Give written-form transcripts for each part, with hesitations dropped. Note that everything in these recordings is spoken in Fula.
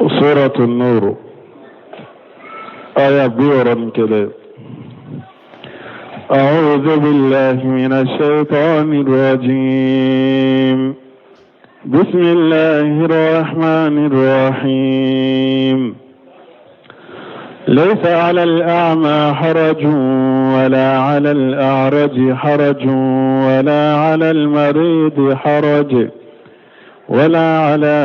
سورة النور آية بيورا كده. أعوذ بالله من الشيطان الرجيم. بسم الله الرحمن الرحيم. ليس على الأعمى حرج ولا على الأعرج حرج ولا على المريض حرج ولا على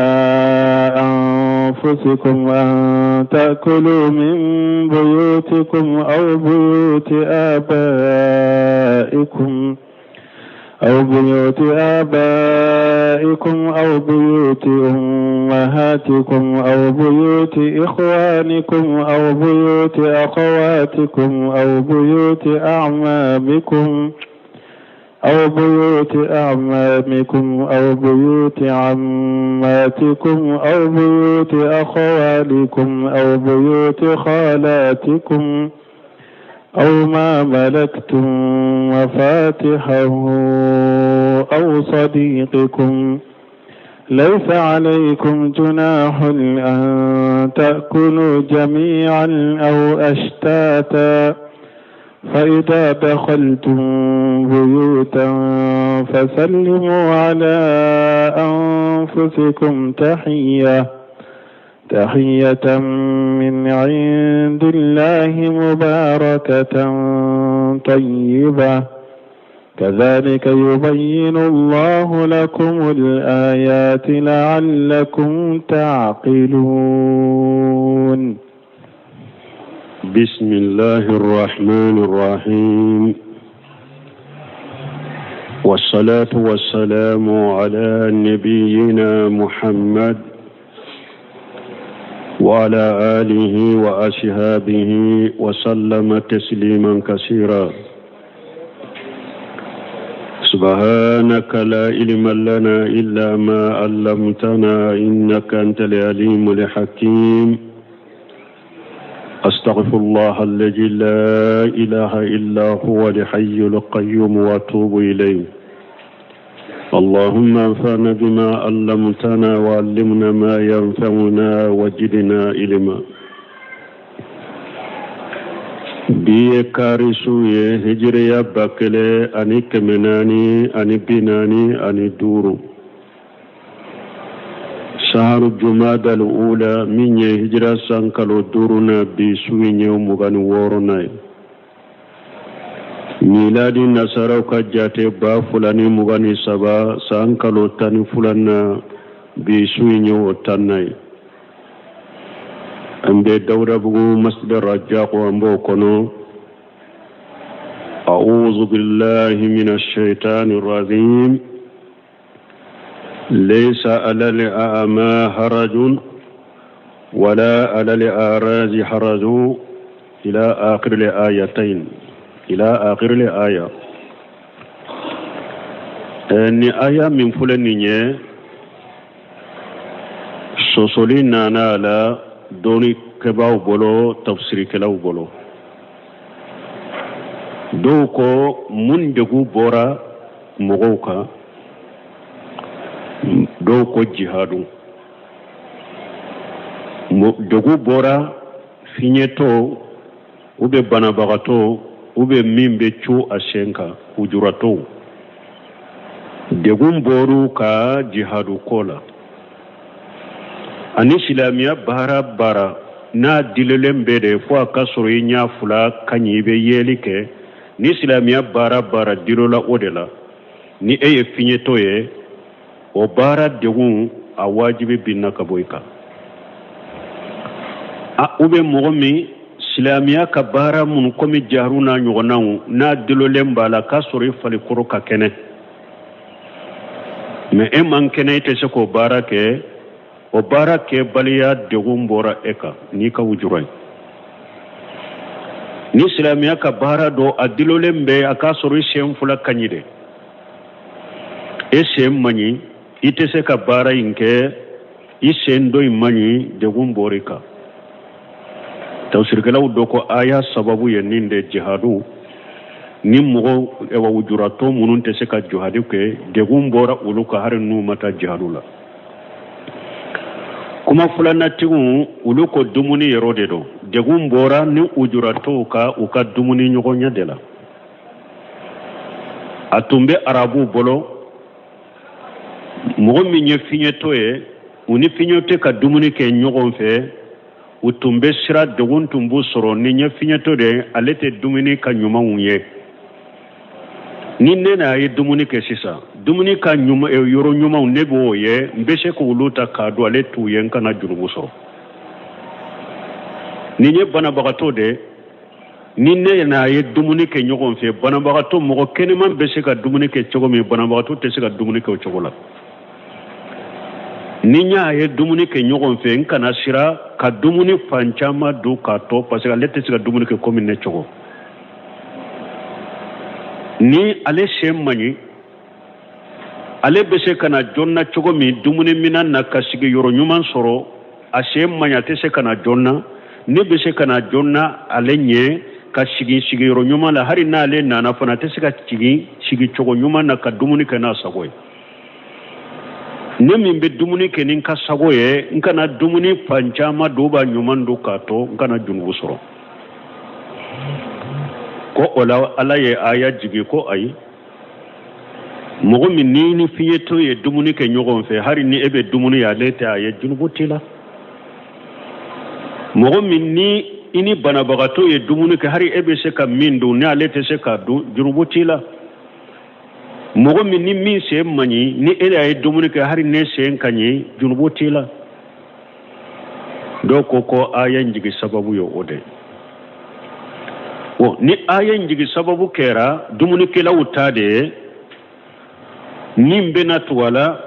أنفسكم أن تأكلوا من بيوتكم أو بيوت آبائكم أو بيوت أمهاتكم أو بيوت إخوانكم أو بيوت أخواتكم أو بيوت أعمامكم أو بيوت عماتكم أو بيوت أخوالكم أو بيوت خالاتكم أو ما ملكتم مفاتحه أو صديقكم. ليس عليكم جناح أن تأكلوا جميعا أو أشتاتا، فإذا دخلتم بيوتا فسلموا على أنفسكم تحية من عند الله مباركة طيبة، كذلك يبين الله لكم الآيات لعلكم تعقلون. بسم الله الرحمن الرحيم، والصلاة والسلام على نبينا محمد وعلى آله وأصحابه وسلم تسليما كثيرا. سبحانك لا علم لنا إلا ما علمتنا إنك أنت العليم الحكيم. أستغفر الله الذي لا إله إلا هو الحي القيوم وأتوب إليه. اللهم انفعنا بما علمتنا وعلمنا ما ينفعنا وزدنا علما. biye karisu ye hijriya bakele ani kemenani ani binani ani duru shaharu jumada al-ula minye hijra sankalo duruna bi suinye mugani worona miladi nasara ka jate ba fulani mugani saba sankalo tani fulana bi suinye otanai ambe dawda bugu masjid rajaq wa mbo kono. أعوذ بالله من الشيطان الرجيم. ليس على الأعمى حرج ولا على الأعرج حرج إلى آخر الآيتين إلى آخر الآية. أن آية من فلانية سوسولين نانا دوني كباو بولو تفسير كلاو بولو دوكو من جغو بورا مغوكا دوكو جهادو جغو بورا فينيتو ube banabagato ube mimbe chu ashenka ujurato degum boru ka jihadu kola ani silamiya bara na dilelem bede fo akasoro nya fula kanyibe yelike ni silamiya bara dirola odela ni eye finyeto ye o bara degum a wajibi binna kaboyka a ube mogomi silamiya ka bara mun komi jaruna nyogonaw na dilolem bala kasoro fali koro ka kene me e man kene te seko bara ke o bara ke baliya degum bora eka ni ka wujuray ni silamiya ka bara do adilolembe akasoro shem fula kanyide e shem mani itese ka bara inke isendo imani degum borika tawsir kala udoko aya sababu yeninde jihadu ni mugo ewa wujurato munun tese ka jihadu ke degum bora uluka harin nu mata jihadula kuma fulanatigu ulu ko dumuni yero de do degum bora ni ujurato ka uka dumuni nyogonya de la atumbe arabu bolo mo mi nye finyeto e uni finyote ka dumuni ke nyogon fe utumbe sira degun tumbu soro ni nye finyeto de alete dumuni ka nyuma unye ni nena ye dumuni ke sisa dumuni ka nyuma yoro nyuma unebo ye mbeshe ko uluta ka do ale tuyen kana jurubu soro ni nye bana bagato de ni ne na ye dumuni ke nyogon fe bana bagato mo kene man beshe ka dumuni ke chogo mi bana bagato te se ka dumuni ke chogo la ni nya ye dumuni ke nyogon fe nkana sira ka dumuni panchama do ka to parce que lete se ka dumuni ke komi ne chogo ni ale shemmani ale bese kana jonna chogo mi dumuni minan na kasige yoro nyuman soro a shemmanya te se kana jonna ni bese kana jonna ale nye ka shigi yoro nyuma la hari na ale nana fana te se ka shigi chogo nyuma na ka dumuni kana sagoy ne min be dumuni ke nin ka sagoye nkana dumuni panchama duba nyuma ndo kato nkana junbu soro ko ola ala ye aya jigi ko ay mogo min ni fiyeto ye dumuni ke nyogon fe hari ni ebe dumuni ya lete aye junbu tila mogo min ni ini banabagato ye dumuni ke hari ebe se ka mindu ni alete se ka du junbu tila mogo min ni min se mani ni ele aye dumuni ke hari ne se kanyi junbu tila do ko aya jigi sababu yo ode ni aya njigi sababu kera dumuni kila utade nimbe natwala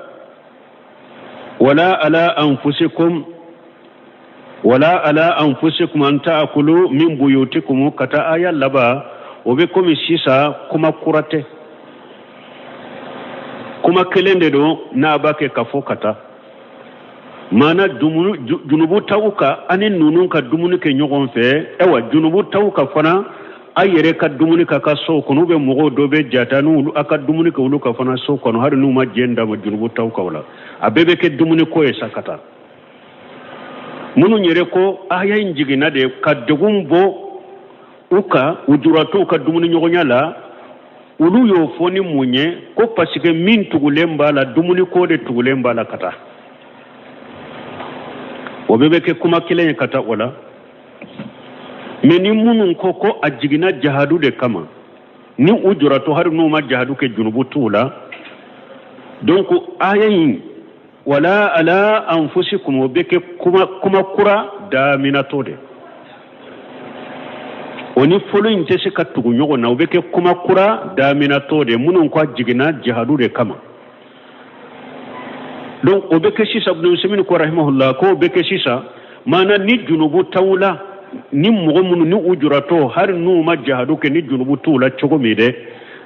wala ala anfusikum an ta'kulu min buyutikum kata aya laba obe komi sisa kuma kurate kuma kelende do na bake kafo kata mana junubu tawuka anin nunun ka dumuni ke nyogon fe ewa junubu tawuka fana ayere ka dumuni ka so kono be mogo do be jata nu aka dumuni ka ulu ka fana so kono har nu ma jenda ma junubu tawuka wala abebe ke dumuni ko e sakata munu nyere ko aya injigina de ka degumbo uka ujurato ka dumuni nyogonya la ulu yo foni munye ko pasike min tugulemba la dumuni ko de tugulemba la kata obebe ke kuma kilen kata wala meni munun koko ajigina jahadu de kama ni ujurato har no ma jahadu ke junubu tula donc ayin wala ala anfusikum obeke kuma kura da minatode oni folo inte se ka tugu nyogo na obeke kuma kura da minatode munun ko ajigina jahadu de kama donc obeke sisa ibn Usaymin ko rahimahullah ko obeke sisa mana ni junubu tawla ni mogo munu ni ujurato har nu ma jahadu ke ni junubu tula chogo mide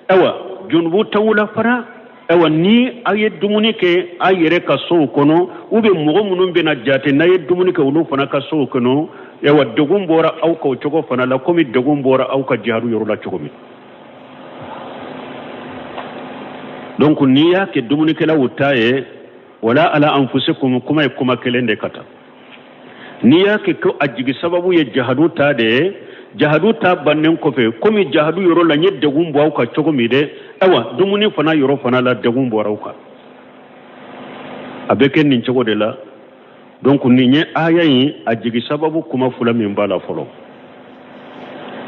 ewa junubu tawla fara ewa ni aye dumuni ke ayere ka so kono ube mogo munu be na jate na ye dumuni ke ulu fana ka so kono ewa dogum bora au ka chogo fana la komi dogum bora au ka jahadu yorula chogo mi donc ni ya ke dumuni ke la utaye wala ala anfusikum kuma kelende kata ni yake ko ajigi sababu ye jahadu ta bannen ko fe komi jahadu yoro la nyedde gumbo au ka chogo mi de ewa dumuni fana yoro fana la de gumbo rawka abeke nin chogo de la donc ni nye aya yi ajigi sababu kuma fula min bala folo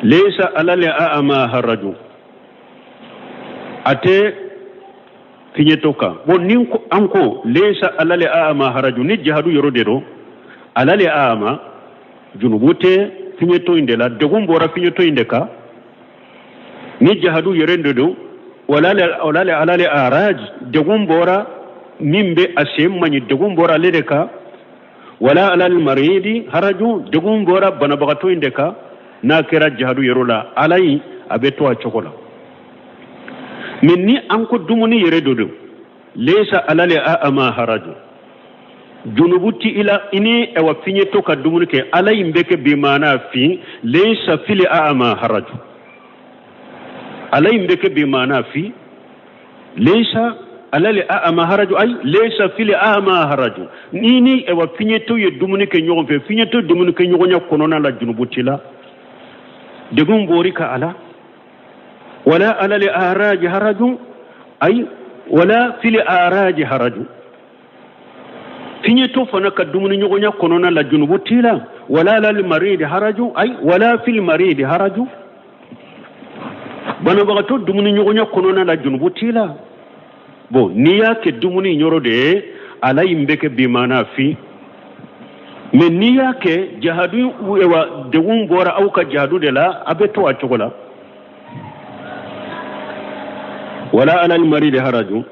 laysa alal a'ma haraju ate finyetoka bon nin ko anko laysa alal a'ma haraju ni jahadu yoro de do alale ama junubute finyeto indela degumbora finyeto indeka ni jahadu yerendo do walale alale araj degumbora mimbe asemmanyi degumbora ledeka wala alal maridi haraju degumbora banabagato indeka na kera jahadu yerola alai abeto a chokola minni anko dumuni yeredo do laysa alale ama haraju junubuti ila ini ewa finyeto ka dumuni ke ala imbeke bimana fi laysa fil a'ma haraju ala imbeke bimana fi laysa ala li a'ma haraju ay laysa fil a'ma haraju nini e wa finyeto ye dumuni ke nyogon fe finyeto dumuni ke nyogonya konona la junubutila degum borika ala wala ala li araj haraju ay wala fil araj haraju finyeto fana ka dumuni nyogonya konona la junubutila wala ala li marid haraju ay wala fil marid haraju bana bagato dumuni nyogonya konona la junubutila bo niya ke dumuni nyoro de ala imbeke bimana fi me niya ke jahadu wa de bora au ka jahadu de la abeto a chokola wala ala al marid haraju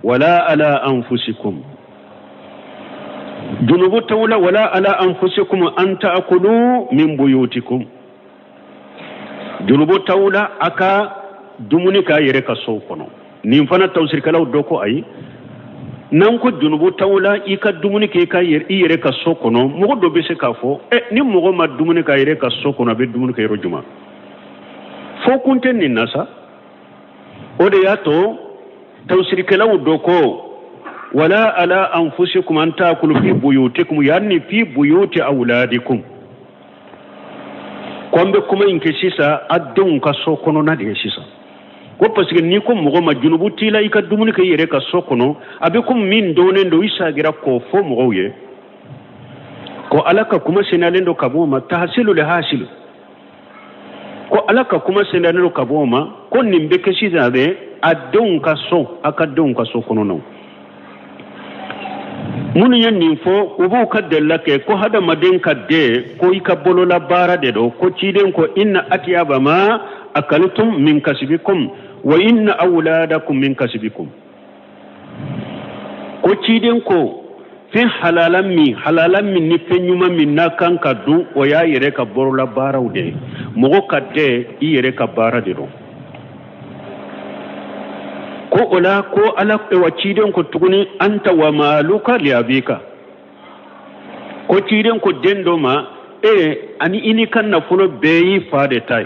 wala ala anfusikum junubu tawla wala ala anfusikum an ta'kulu min buyutikum junubu tawla aka dumuni ka yere ka so kono nin fana tawsir kala doko ay nan ko junubu tawla ika dumuni ke ka yere ka so kono mo do be se ka fo ni mo ma dumuni ka yere ka so kono be dumuni ka yero juma fo kunten ni nasa o de yato tawsir kala doko wala ala anfusikum an taakulu fi buyutikum yani fi buyuti auladikum kombe kuma inke sisa addun ka so kono na de sisa ko parce que ni ko mo ma junubu tila ika dumuni ke yere ka so kono abe kum min done ndo isa gira ko fo mo ye ko alaka kuma senalendo kaboma tahsilu li hasil ko alaka kuma senalendo kaboma ko nimbe ke sisa be addun ka so akaddun ka so kono no mun yan ninfo ubu kaddalla ke ko hada madin kadde ko ika bolola bara de do ko ciden ko inna atiyaba ma akaltum min kasbikum wa inna awladakum min kasbikum ko ciden ko fi halalan min ni fenyuma min na kan kaddu o ya yere ka bolola bara ude mo kadde yere ka bara de do ko ola ko ala e wa ciden ko tuguni anta wa maluka li abika ko ciden ko dendo ma ani ini kan na fulo beyi fade tay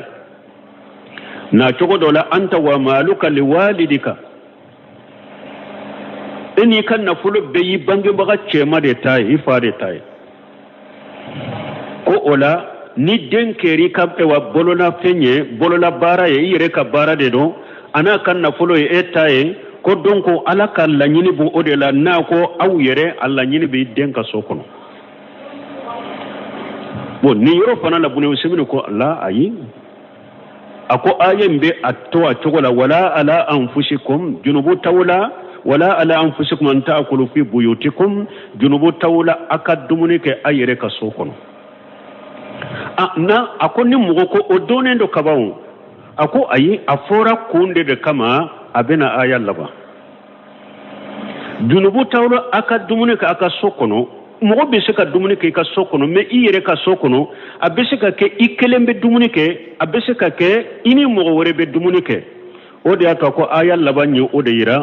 na chogo dola anta wa maluka li walidika ini kan na fulo beyi bangi baga chema de tay fade tay ko ola ni denkeri kam e wa bolona fenye bolola bara ye yire ka bara de do ana kan na fulo e etaye ko donko ala kan la nyini bu odela na ko aw yere alla nyini be denka sokono bon ni yoro fana la bunu semino ko la ayi ako ayembe atto a chogola wala ala anfusikum junubu tawla wala ala anfusikum an ta'kulu fi buyutikum junubu tawla akadumuni ke ayere ka sokono na akoni mugo ko odonendo kabawo ako ayi afora kunde de kama abena ayalla ba junubu tawlo aka dumuni ka aka sokono mo be se ka dumuni ke ka sokono me iyere ka sokono abese ka ke ikelembe dumuni ke abese ka ke ini mo wore be dumuni ke o de aka ko ayalla ba nyu o de yira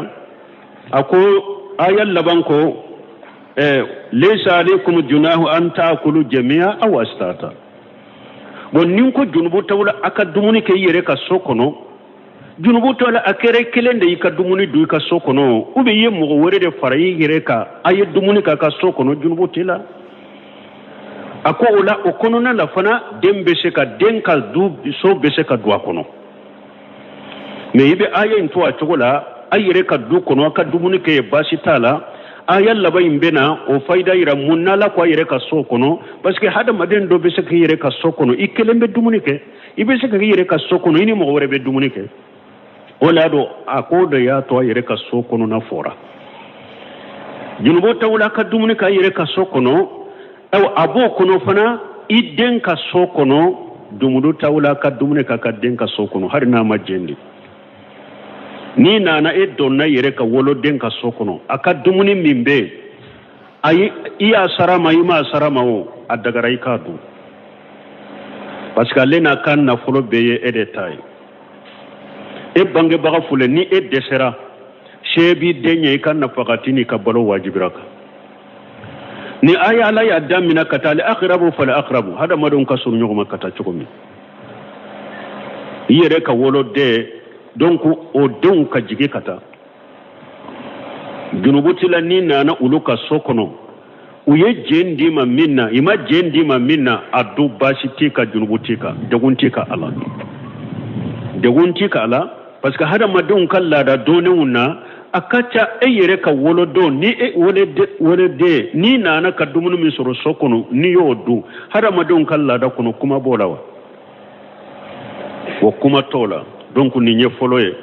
ako ayalla ban ko laysa alaykum junahu an taakulu jami'a aw astata bon nin ko junubu tawla aka dumuni ke yere ka sokono junubu tawla akere kelende yika dumuni du ka sokono ube ye mo wore de farayi yere ka aye dumuni ka sokono junubu tila ako ola okono na la fana dembe se ka denka du so be se ka du akono me yibe aye nto a chogola ayere ka du kono aka dumuni ke bashi tala ayalla bayin bena o fayda ira munnala ko yere ka sokono parce que hada maden do be se ka yere ka sokono ikelembe dumuni ke ibe se ka yere ka sokono ini mo wore be dumuni ke ola do akoda ya to yere ka sokono na fora junubo tawla ka dumuni ka yere ka sokono aw abo kono fana idden ka sokono dumudu tawla ka dumuni ka den ka sokono har na majendi ni nana donna yere ka wolo den ka sokono aka dumuni mimbe ayi iya sarama ima sarama o adagara ikadu parce que lena kan na fulo beye edetay bange baga fule ni desera shebi denye kan na fakatini ka balo wajibiraka ni aya ala ya damina katale akhrabu fala akhrabu hada madon ka suru nyogoma kata chokomi yere ka wolo de donc o don ka jige kata junubutila ni nana uluka sokono uye jendi ma minna ima jendi ma minna adu bashitika junubutika deguntika ala parce que hada madun kala da donewuna akacha eyere ka wolodo ni wole de ni nana ka dumunu mi soro sokono ni yodu hada madun kala da kono kuma bolawa wo kuma tola donc ni nye foloye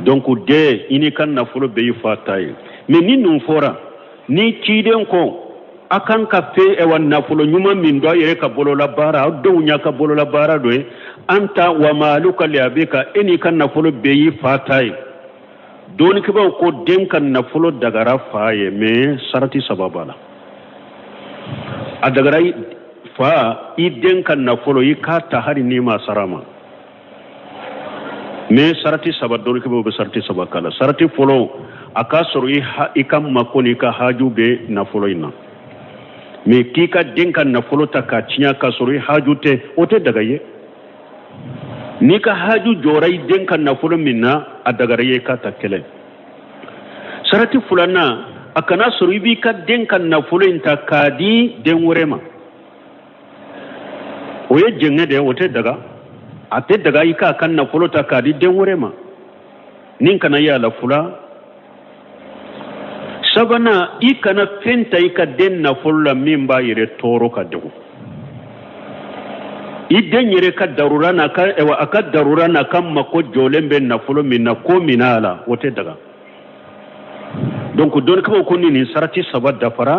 donc de ini kan na folo be fataye mais ni nun fora ni ciden ko akan ka fe e wan na folo nyuma min do yere ka bolola bara do nya ka bolola bara do anta wa maluka li abika ini kan na folo be fataye doni ke ba ko den kan na folo dagara faye me sarati sababala adagara fa i den kan na folo yi ka ta hari ni ma sarama me sarati sabab doni ke ba sarati sabakala sarati folo aka soro i kam makoni ka haju be na folo ina me ki ka den kan na folo ta ka cinya ka soro haju te ote daga ye ni ka haju jorai den kan na folo minna adagara ye ka ta kele sarati fulana akana soro bi ka den kan na folo inta kadi den wurema oye jenge de ote daga ate daga ika kan na folo ta kadi den wurema nin kana ya la fula sabana ikana fenta ika den na folo mimba yire toro ka dego iden yire ka darura na ka ewa aka darura na kan mako jolembe na folo minna ko minala ote daga donc don ko ko ni sarati sabat da fara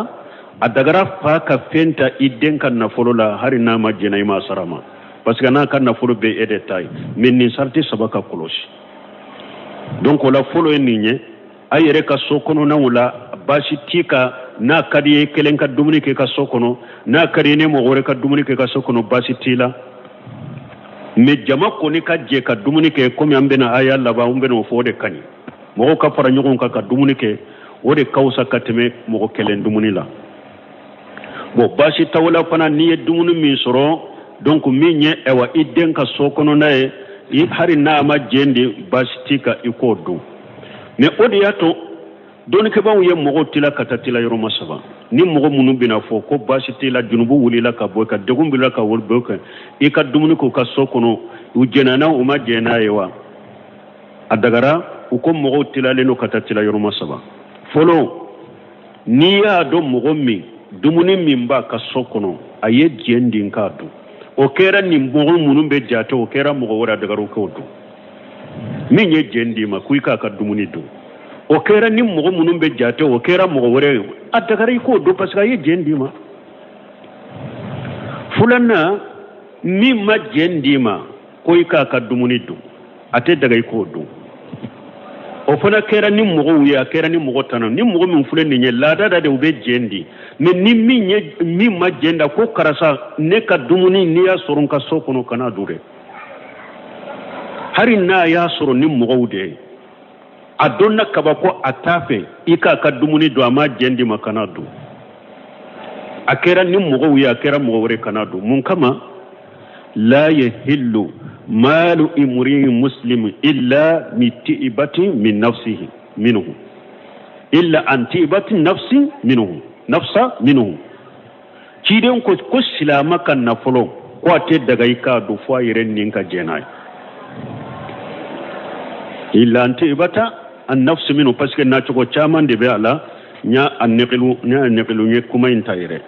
adagara fa ka fenta iden kan na folo la hari na majina ima sarama parce que na kan na folo be e détail mais ni sarati sabaka koloshi donc la folo ni nye ayere ka sokono na wala bashi tika na kadi kelen ka dumuni ke ka sokono na kadi ne mo gore ka dumuni ke ka sokono bashi tila me jama ko ni ka je ka dumuni ke ko mi ambena aya Allah ba umbe no fode kani mo ka fara nyugon ka dumuni ke wode kausa kateme mo kelen dumuni la bo bashi tawla fana ni dumuni mi soro donc mi nye ewa iden ka sokono na e hari na ma jende bashi tika ikodu mais odiyato doni ke ban ye mogo tila katatila yoro masaba ni mogo munu bina fo ko bashi tila junubu wulila ka boy ka degum bila ka wol boka e ka dumuni ko ka sokono u jenana u ma jena yewa adagara u ko mogo tila le no katatila yoro masaba folo ni ya do mogo mi dumuni mimba ka sokono aye jendi nkadu o kera ni mogo munu be jato o kera mogo wora dagaru ko do min ye jendi ma kuika ka dumuni do o kera ni mogo munun be jate o kera mogo wore adagara ko do parce que ye jendi ma fulana mi ma jendi ma kuika ka dumuni do ate daga ko do o fana kera ni mogo ya kera ni mogo tanan ni mogo min fulen ni lada da de be jendi mais ni mi ma jenda ko karasa ne ka dumuni ni ya sorun ka sokono kana dure hari na ya soro ni mugawde adonna kaba ko atafe ika ka dumuni do ama jendi makanadu akera ni mugawi akera mugawre kanadu mun kama la yahillu malu imri muslim illa mitibati min nafsihi minhu illa antibati nafsi minhu nafsa minhu kiden ko silama kan na folo ko te daga ika do fo yiren ninka jenay illa antibata an-nafs minhu parce que na ko chaman de be ala nya anqilu nye kuma intayre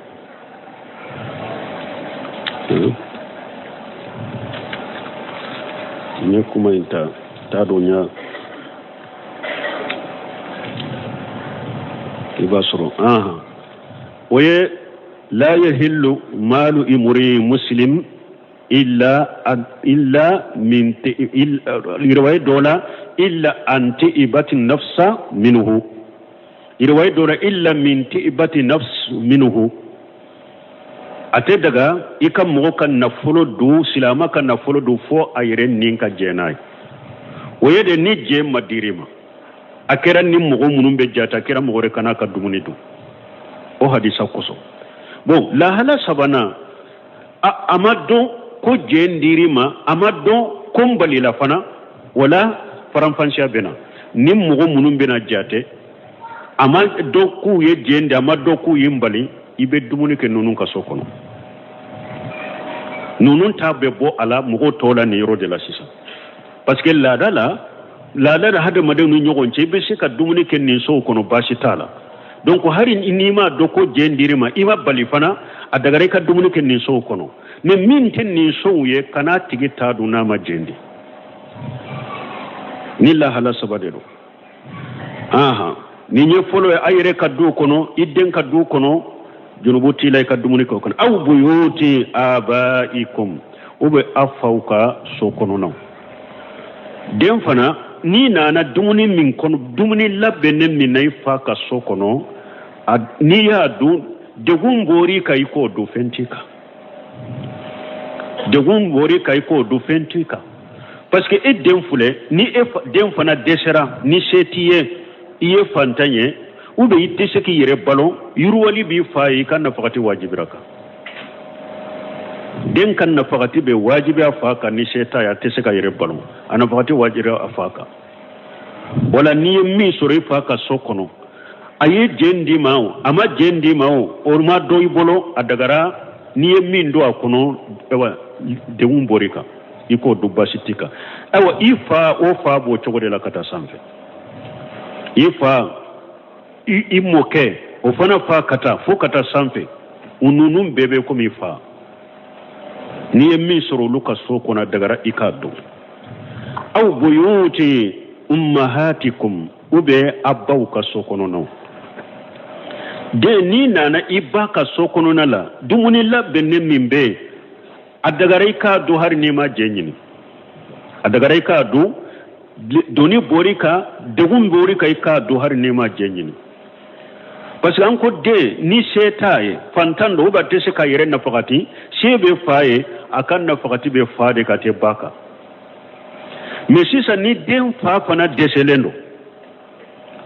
nye kuma inta ta do nya ibasro oye la yahillu malu imri muslim illa min riwaya dola illa anti ibati nafsa minhu riwaya dola illa min ibati nafs minhu ate daga ikam mo kan nafolo du silama kan nafolo du fo ayren ninka jenay oye de ni je madirima akera ni mo munum be jata akera mo re kana ka dumuni du o hadisa koso bon la hala sabana amado ko jendirima amado kombali la fana wala faramfansha bena nim mugo munum bena jate ama doku ye jende ama doku yimbali ibe dumuni ke nunun ka sokono nunun ta be bo ala mugo tola ne yoro de la sisa parce que la da hada madanu nyogon ce be se ka dumuni ke nin so kono bashi tala donc harin inima doko jendirima ima bali fana adagare ka dumuni ke nin so kono ne min ten nin so ye kana tigita du na ma jendi ni la hala sabadelo aha ni nye folo e ayre ka du kono idden ka du kono junubuti lay ka dumuni ko kono aw buyuti abaikum ube afauka so kono no den fana ni nana dumuni min kono dumuni labbe nen min nay fa ka so kono ni ya du degun gori kai ko du fentika degun gori kai ko du fentika parce que den fule ni den fana desera ni setiye iye fantanye ube itese ki yere ballon yurwali bi fayi kan na fakati wajibiraka den kan na fakati be wajibi afaka ni seta ya tese ka yere ballon ana fakati wajira afaka wala ni mi sore faka sokono aye jendi mawo ama jendi mawo orma doy bolo adagara ni mi ndo akono ewa de umborika iko dubasitika ewa ifa o fa bo chogode la kata sanfe ifa imoke o fana fa kata fo kata sanfe ununum bebe ko mi fa ni mi soro luka sokona dagara ikado aw buyuti ummahatikum ube abau ka sokono no de ni nana ibaka sokono nala dumuni labbe nemimbe adagarai ka do har nema jenyini adagarai ka do doni borika degun borika ka do har nema jenyini parce que anko de ni setaye fantando ba tese ka yere na fakati shebe faye akan na fakati be faade ka te baka mais si ça ni den fa fana deselendo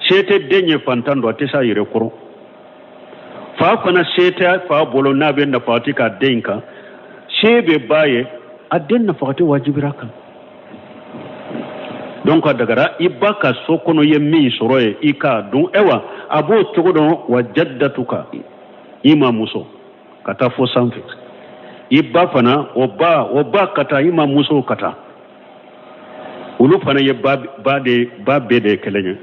sete denye fantando atesa yere koro fa fana seta fa bolo na be na fakati ka denka shebe baye aden na fakati wajibiraka donc adagara ibaka sokono yemmi soroye ika dun ewa abo chogodo wajaddatuka ima muso kata fo sanfe ibba fana oba kata ima muso kata ulu fana ye ba bede kelenya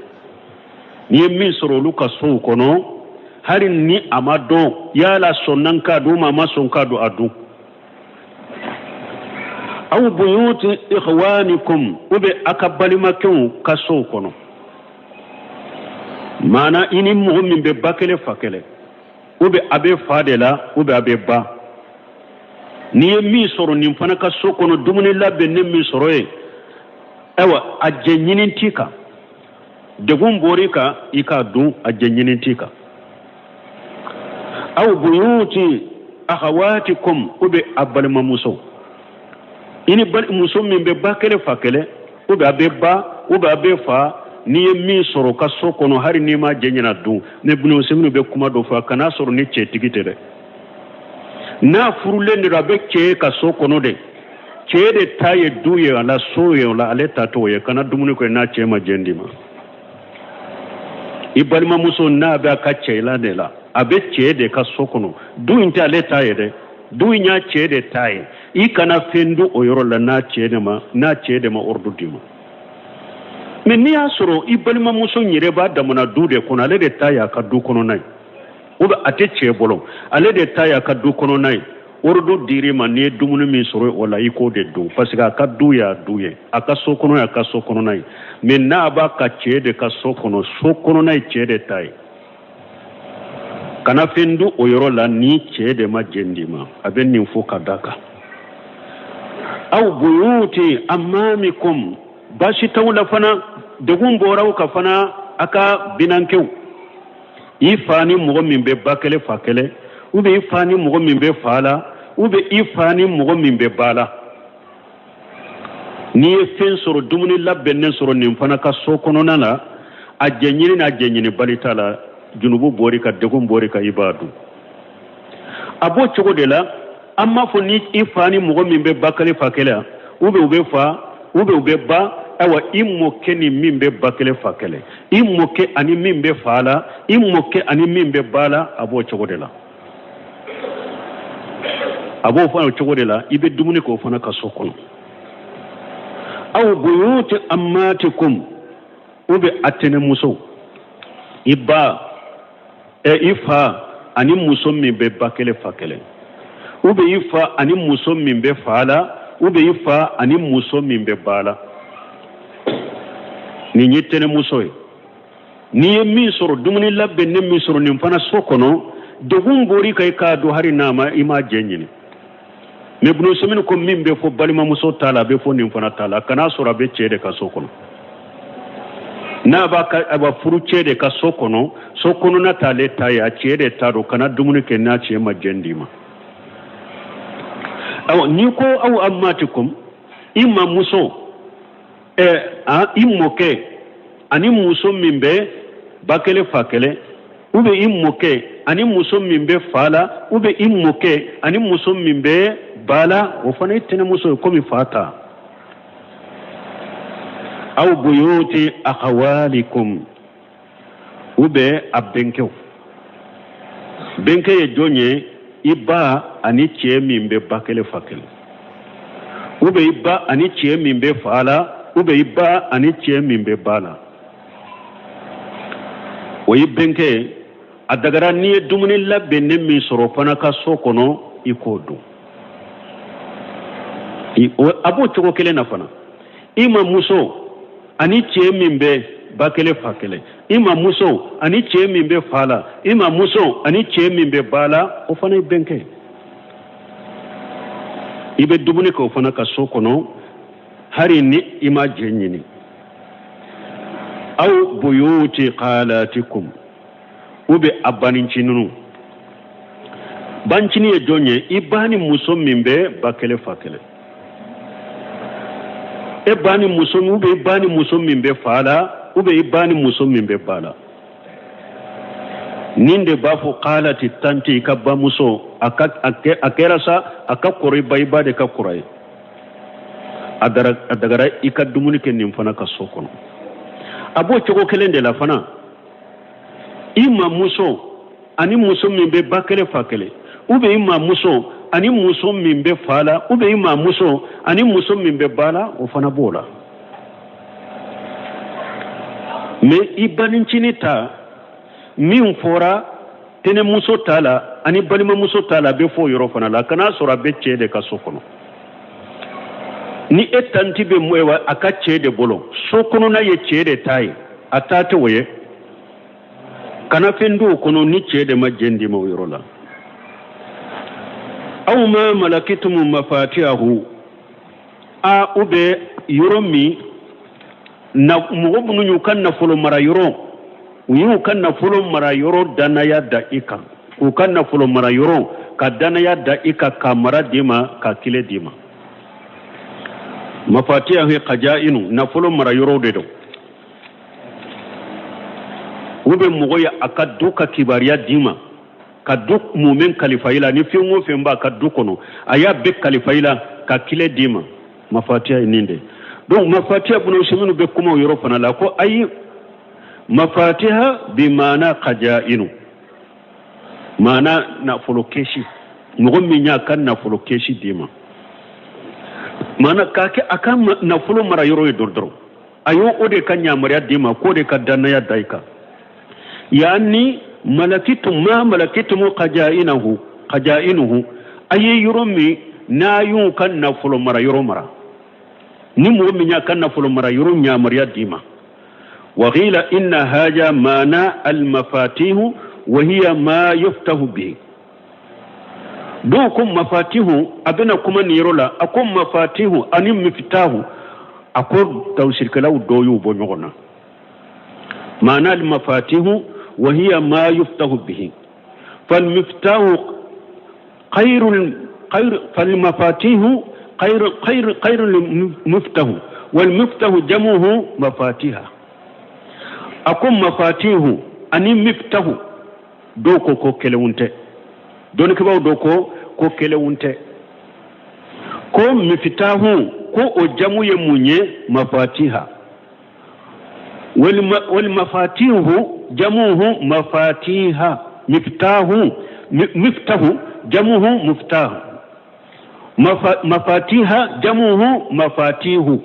ni yemmi soro luka so kono harin ni amado yala sonnanka do mama sonka do adu aw buyuti ikhwanikum ube akabalimakun kaso kono mana ini mu'min be bakele fakele ube abe fadela ube abe ba ni mi soro nim fana kaso kono dumuni labbe nem mi soro e ewa ajenyinin tika degum borika ika du ajenyinin tika aw buyuti akhawatikum ube abalima muso ini bal muso min be bakele fakele ube abe ba ube abe fa ni mi soro ka sokono hari ni ma jenyina du ne bunu semnu be kuma do fa kana soro ni che tigitere na furule ni rabe che ka sokono de che de taye duye ala soye ala aleta to ye kana dumuni ko na che ma jendima ibalma muso na be ka che la de la abe che de ka sokono du inta aleta ye de du nya che de taye i kana fendu o yoro la na che de ma ordu dima mais ni asoro ibalma muso nyire ba da mona dude kono ale de taya ka du kono nay o ba ate che bolo ale de taya ka du kono nay ordu diri ma ni dumunu mi soro wala iko de du parce que aka du ya duye aka so kono ya ka so kono nay mais na ba ka che de ka so kono nay che de tay kana fendu o yoro la ni che de ma jendima aben ni fo ka daka aw buyuti amamikum bashi tawla fana degun boraw ka fana aka binankew ifani mugo min be bakele fakele ube ifani mugo min be fala ube ifani mugo min be bala ni fen soro dumuni labbe nen soro nim fana ka sokono nana ajenyini balitala junubu borika degun borika ibadu abo chogo de la amma fo ni ifani mugo min be bakele fakele ube fa ube ba awa immoke ni mimbe bakele fakele immoke ani mimbe fala immoke ani mimbe bala abo chogodela abo fana chogodela ibe dumuni ko fana ka sokono aw buyut ammatikum ube atene muso iba ifa ani muso mimbe bakele fakele ube ifa ani muso mimbe fala ube ifa ani muso mimbe bala ni nyitene muso ni ye min soro dumuni labbe ne min soro nin fana sokono dogun gori kay ka do hari nama ima jenyini me bunu semin ko min be fo balima muso tala be fo nin fana tala kana soro be cede ka sokono na ba ka aba furu cede ka sokono na tale taya cede taro kana dumuni ke na ce ma jendima aw ni ko aw ammatikum imma muso immoke ani muso mimbe bakele fakele ube immoke ani muso mimbe fala ube immoke ani muso mimbe bala o fana itene muso komi fata aw buyuti akhawalikum ube abenkew benke ye jonye iba ani che mimbe bakele fakele ube iba ani che mimbe fala ube iba ani che mimbe bala o yibenke adagara ni dumuni labbe ne mi soro fana ka sokono ikodo abo chogo kele na fana ima muso ani che mimbe bakele fakele ima muso ani che mimbe fala ima muso ani che mimbe bala o fana yibenke ibe dumuni ko fana ka sokono hari ni ima jenyini aw buyuti qalatikum ube abanincinunu bancini ye jonye ibani muso mimbe bakele fakele ebani muso ube ibani muso mimbe fala ube ibani muso mimbe bala ninde bafu qalati tanti kabba muso akerasa akakori bayba de kakurai adagara ikadumuni ke nimfana ka sokono abo chogo kelende la fana ima muso ani muso mimbe bakele fakele ube ima muso ani muso mimbe fala ube ima muso ani muso mimbe bala o fana bola me ibaninchini ta min fora tene muso tala ani balima muso tala be fo yoro fana la kana sora be chede ka sokono ni etanti be mwewa aka chede bolo sokono na ye chede tai atate woye kana fendu kono ni chede majendi mo yoro la aw ma malakitum mafatihahu a ube yoromi na mugobunu nyukan na folo mara yoro uyu kan na folo mara yoro danaya da ika ku kan na folo mara yoro ka danaya da ika kamara dima ka kile dima mafatihahu qajainu na folo mara yoro dedo ube mugoya akaduka kibariya dima kaduk mumen kalifaila ni fiungo femba kadukono aya be kalifaila ka kile dima mafatiha ininde donc mafatiha bunu shiminu be kuma yoro fana la ko ay mafatiha bi mana qajainu mana na folokeshi ngommi nya kan na folokeshi dima mana kake akan na folo mara yoro dordoro ayo ode kan nya mariya dima ko de kadana ya daika yani malakitum ma malakitum qajainuhu ayi yoromi na yun kan na folo mara yoro mara ni mo minya kan na folo mara yoro nya mariya dima wa qila inna haja mana al mafatihu wa hiya ma yuftahu bi do kum mafatihu abina kuma ni rola akum mafatihu anim miftahu akor tawsir kala do yu bo nyogona mana al mafatihu وهي ما يفتح به فالمفتاح فالمفاتيح خير المفتاح والمفتاح جمعه مفاتيح أكون مفاتيح أني مفتاح دوكو كو كلونته دونك باو دوكو كو كلونته كو مفتاح ko o jamu ye munye mafatiha wal mafatihu jamuhu mafatiha miftahu jamuhu muftahu mafatiha jamuhu mafatihu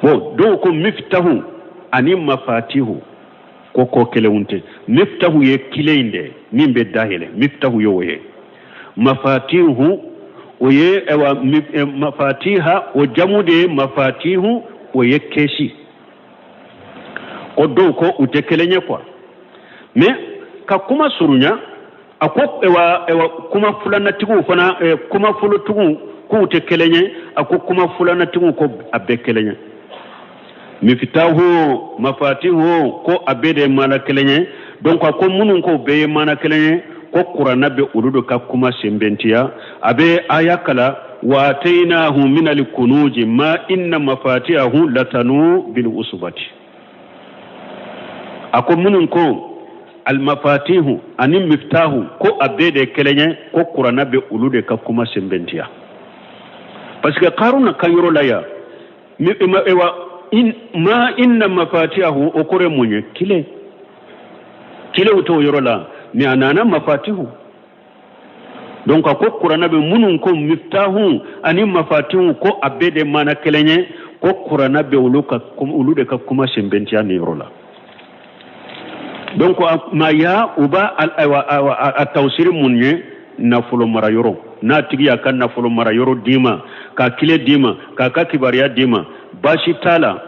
bo do ko miftahu ani mafatihu ko kelewunte miftahu ye kileinde nimbe dahile miftahu yo ye mafatihu oye ewa mafatiha o jamude mafatihu oye keshi o do ko utekelenye kwa me ka kuma surunya ako ewa kuma fulana tigu fana kuma fulu tigu ko utekelenye ako kuma fulana tigu ko abekelenye miftahu mafatihu ko abede malakelenye donc ko munun ko beye malakelenye ko qur'ana be uludo ka kuma sembentiya abe ayakala wa atainahu min al-kunuji ma inna mafatihahu latanu bil usbati ako munun ko al-mafatihu ani miftahu ko abede kelenye ko qur'ana be uludo ka kuma sembentiya parce que qaruna kayro laya ma inna mafatihahu okore munye kile uto yorola ni anana mafatihu donc ko qur'ana be munun ko miftahu ani mafatihu ko abede mana kelenye ko qur'ana be ulude ka kuma shembentiya ni yorola donc ma ya uba al tawsir munye na fulo mara yoro na tigi akan na fulo mara yoro dima ka kile dima ka kibariya dima bashi tala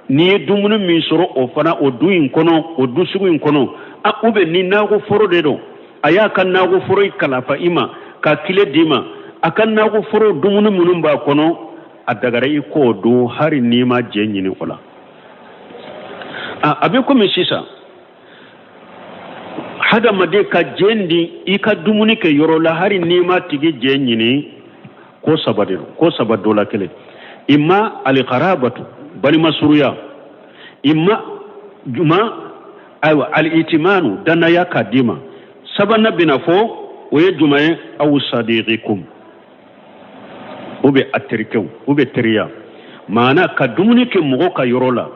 ni dumunu min soro o fana o duin kono o dusugu in kono a ube ni nago foro de do aya kan nago foro ikala fa ima ka kile dima akan nago foro dumunu munun ba kono adagare iko do hari nima jenyini wala abe ko misisa hada made ka jendi ika dumuni ke yoro la hari nima tigi jenyini ko sabado la kele imma al qarabatu bali masuruya imma juma aywa al-itimanu dana ya kadima sabana binafo oye jumaye aw sadiqikum ube atrikum ube teriya mana ka dumuni ke mugo ka yorola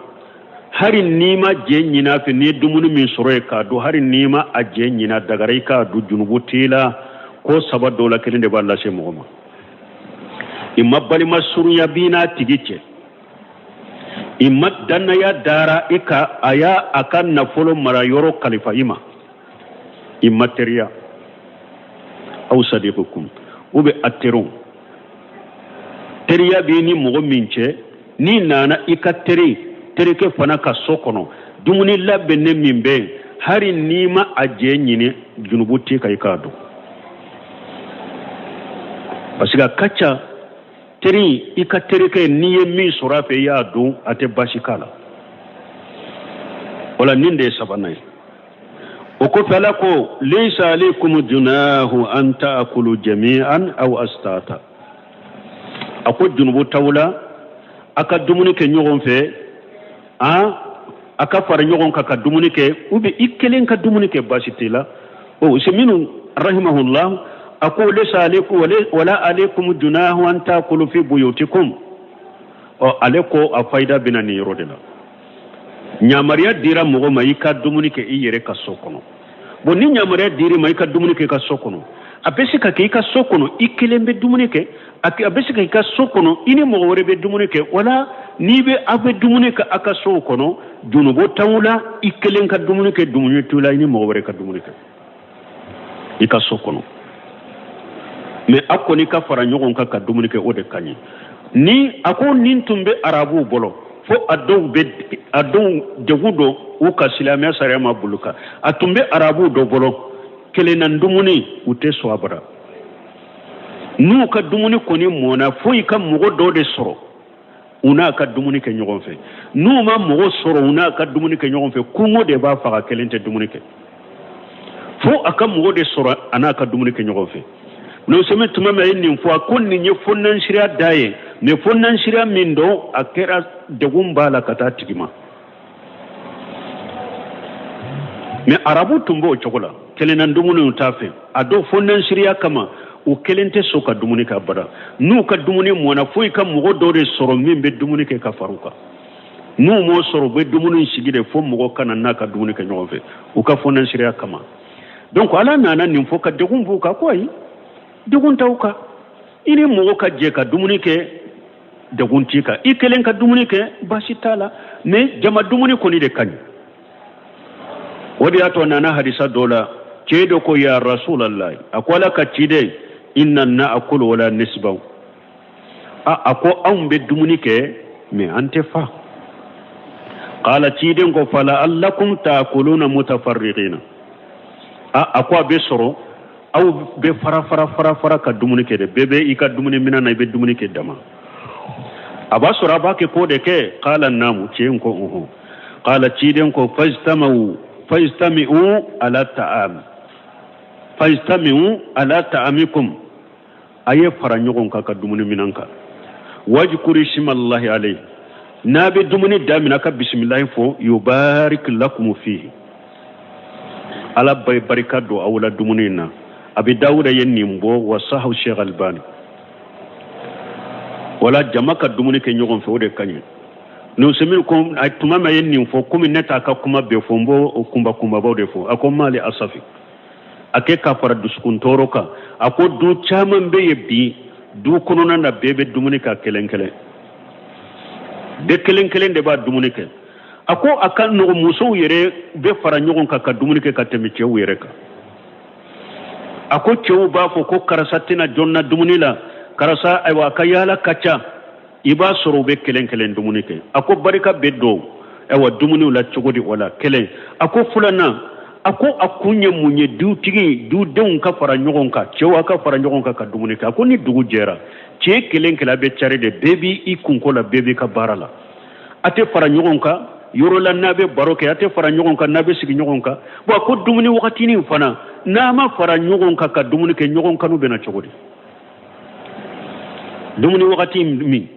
hari nima jenyina fe ni dumuni min soroy ka do hari nima a jenyina dagarai ka du junubu tila ko sabado la kelinde balla she mugoma imma bali masuruya bina tigice immat danna ya dara ika aya akan na folo mara yoro khalifa ima immateria aw sadiqukum ube atteru teriya bi ni mogo minche ni nana ika terike fana ka sokono dumuni labbe ne mimbe hari nima aje nyine junubuti kai kado basiga kacha teri ika terike niye mi surafe ya do ate bashikala wala ninde sabanai oko fala ko laysa alaykum junahu an taakulu jami'an aw astata ako junubu tawla aka dumuni ke nyogon fe aka fara nyogon ka dumuni ke ube ikkelen ka dumuni ke bashitila o seminu rahimahullah أقول ليس عليكم ولا عليكم جناح أن تأكلوا في بيوتكم عليكم أفايدا بناني رودنا nyamaria dira mogo maika dumunike iyere ka sokono bonni nyamaria diri maika dumunike ka sokono abesika ke ka sokono ikelembe dumunike abesika ka sokono ini mogo werebe dumunike wala nibe abe dumunike aka sokono junubo tawla ikelen ka dumunike dumunitula ini mogo were ka dumunike ika sokono me akoni ka fara nyogon ka dumunike ode kanyi ni ako nintumbe arabu bolo fo adon degudo u ka silamia sarema buluka atumbe arabu do bolo kele nan dumuni ute swabara nu ka dumuni koni mona fo ika mugo do de soro una ka dumuni ke nyogon fe nu ma mugo soro una ka dumuni ke nyogon fe kumo de ba faga kelente dumuni ke fo aka mugo de soro ana ka dumuni ke nyogon fe no seme tuma me ni fo akon ni fonnan shiriya daye ne fonnan shiriya min do akera de gumbala kata tigima me arabu tumbo chokola kele nan dumunu tafe ado fonnan shiriya kama o kelente so ka dumuni ka bada nu ka dumuni mona foi ka mogo do de soro min be dumuni ke ka faruka nu mo soro be dumuni sigide fo mogo kana na ka dumuni ke nyofe o ka fonan siriya kama donc ala nana nin fo ka degun bu ka koy degun tawka ini mogo ka je ka dumuni ke degun tika ikelen ka dumuni ke basitala me jama dumuni ko ni de kany wadi ato nana hadisa dola cedo ko ya rasulullah akwala ka cide inna na akulu wala nisbaw ako an be dumuni ke me ante fa qala ciden ko fala allakum taakuluna mutafarriqina ako be soro aw be fara ka dumuni ke de bebe ika dumuni minana be dumuni ke dama aba sura ba ke ko de ke qala namu cien ko qala ciden ko fajtami'u ala ta'am fajtami'u ala ta'amikum aye fara ɲɔgɔn kan ka dumuni minan kan wajkuri shimallahi alayhi n'a bɛ dumuni damina ka bisimilahi fɔ yubarik lakum fihi ala bay barika do aw la dumuni na abi dawuda ye nin bɔ wa sahaw sheikh albani wala jama ka dumuni kɛ ɲɔgɔn fɛ o de ka ɲi nusimin ko tuma ma ye nin fɔ komi ne ta ka kuma bɛɛ fɔ n b'o kunbabaw de fɔ a ko mali asafi ake ka fara dusukun tɔɔrɔ kan a ko du caman bɛ ye bi du kɔnɔna na bɛɛ bɛ dumuni kɛ kelen kelen bɛɛ kelen kelen de b'a dumuni kɛ a ko a ka nɔgɔ musow yɛrɛ bɛ fara ɲɔgɔn kan ka dumuni kɛ ka tɛmɛ cɛw yɛrɛ kan a ko cɛw b'a fɔ ko karisa tɛna jɔn na dumuni la karisa ayiwa a ka yaala ka ca i b'a sɔrɔ u bɛ kelen kelen dumuni kɛ a ko barika bɛ don ayiwa dumuniw la cogo di o la kelen a ko filanan a ko a kun ye mun ye dutigi dudenw ka fara ɲɔgɔn kan cɛw a ka fara ɲɔgɔn kan ka dumuni kɛ a ko ni dugu jɛra cɛ kelen kelen a bɛ cari de bɛɛ b'i kunko la bɛɛ b'i ka baara la a tɛ fara ɲɔgɔn kan yɔrɔ la n'a bɛ baro kɛ a tɛ fara ɲɔgɔn kan n'a bɛ sigi ɲɔgɔn kan bon a ko dumuni wagatinin fana n'a ma fara ɲɔgɔn kan ka dumuni kɛ ɲɔgɔn kanu bɛ na cogo di dumuni wagati min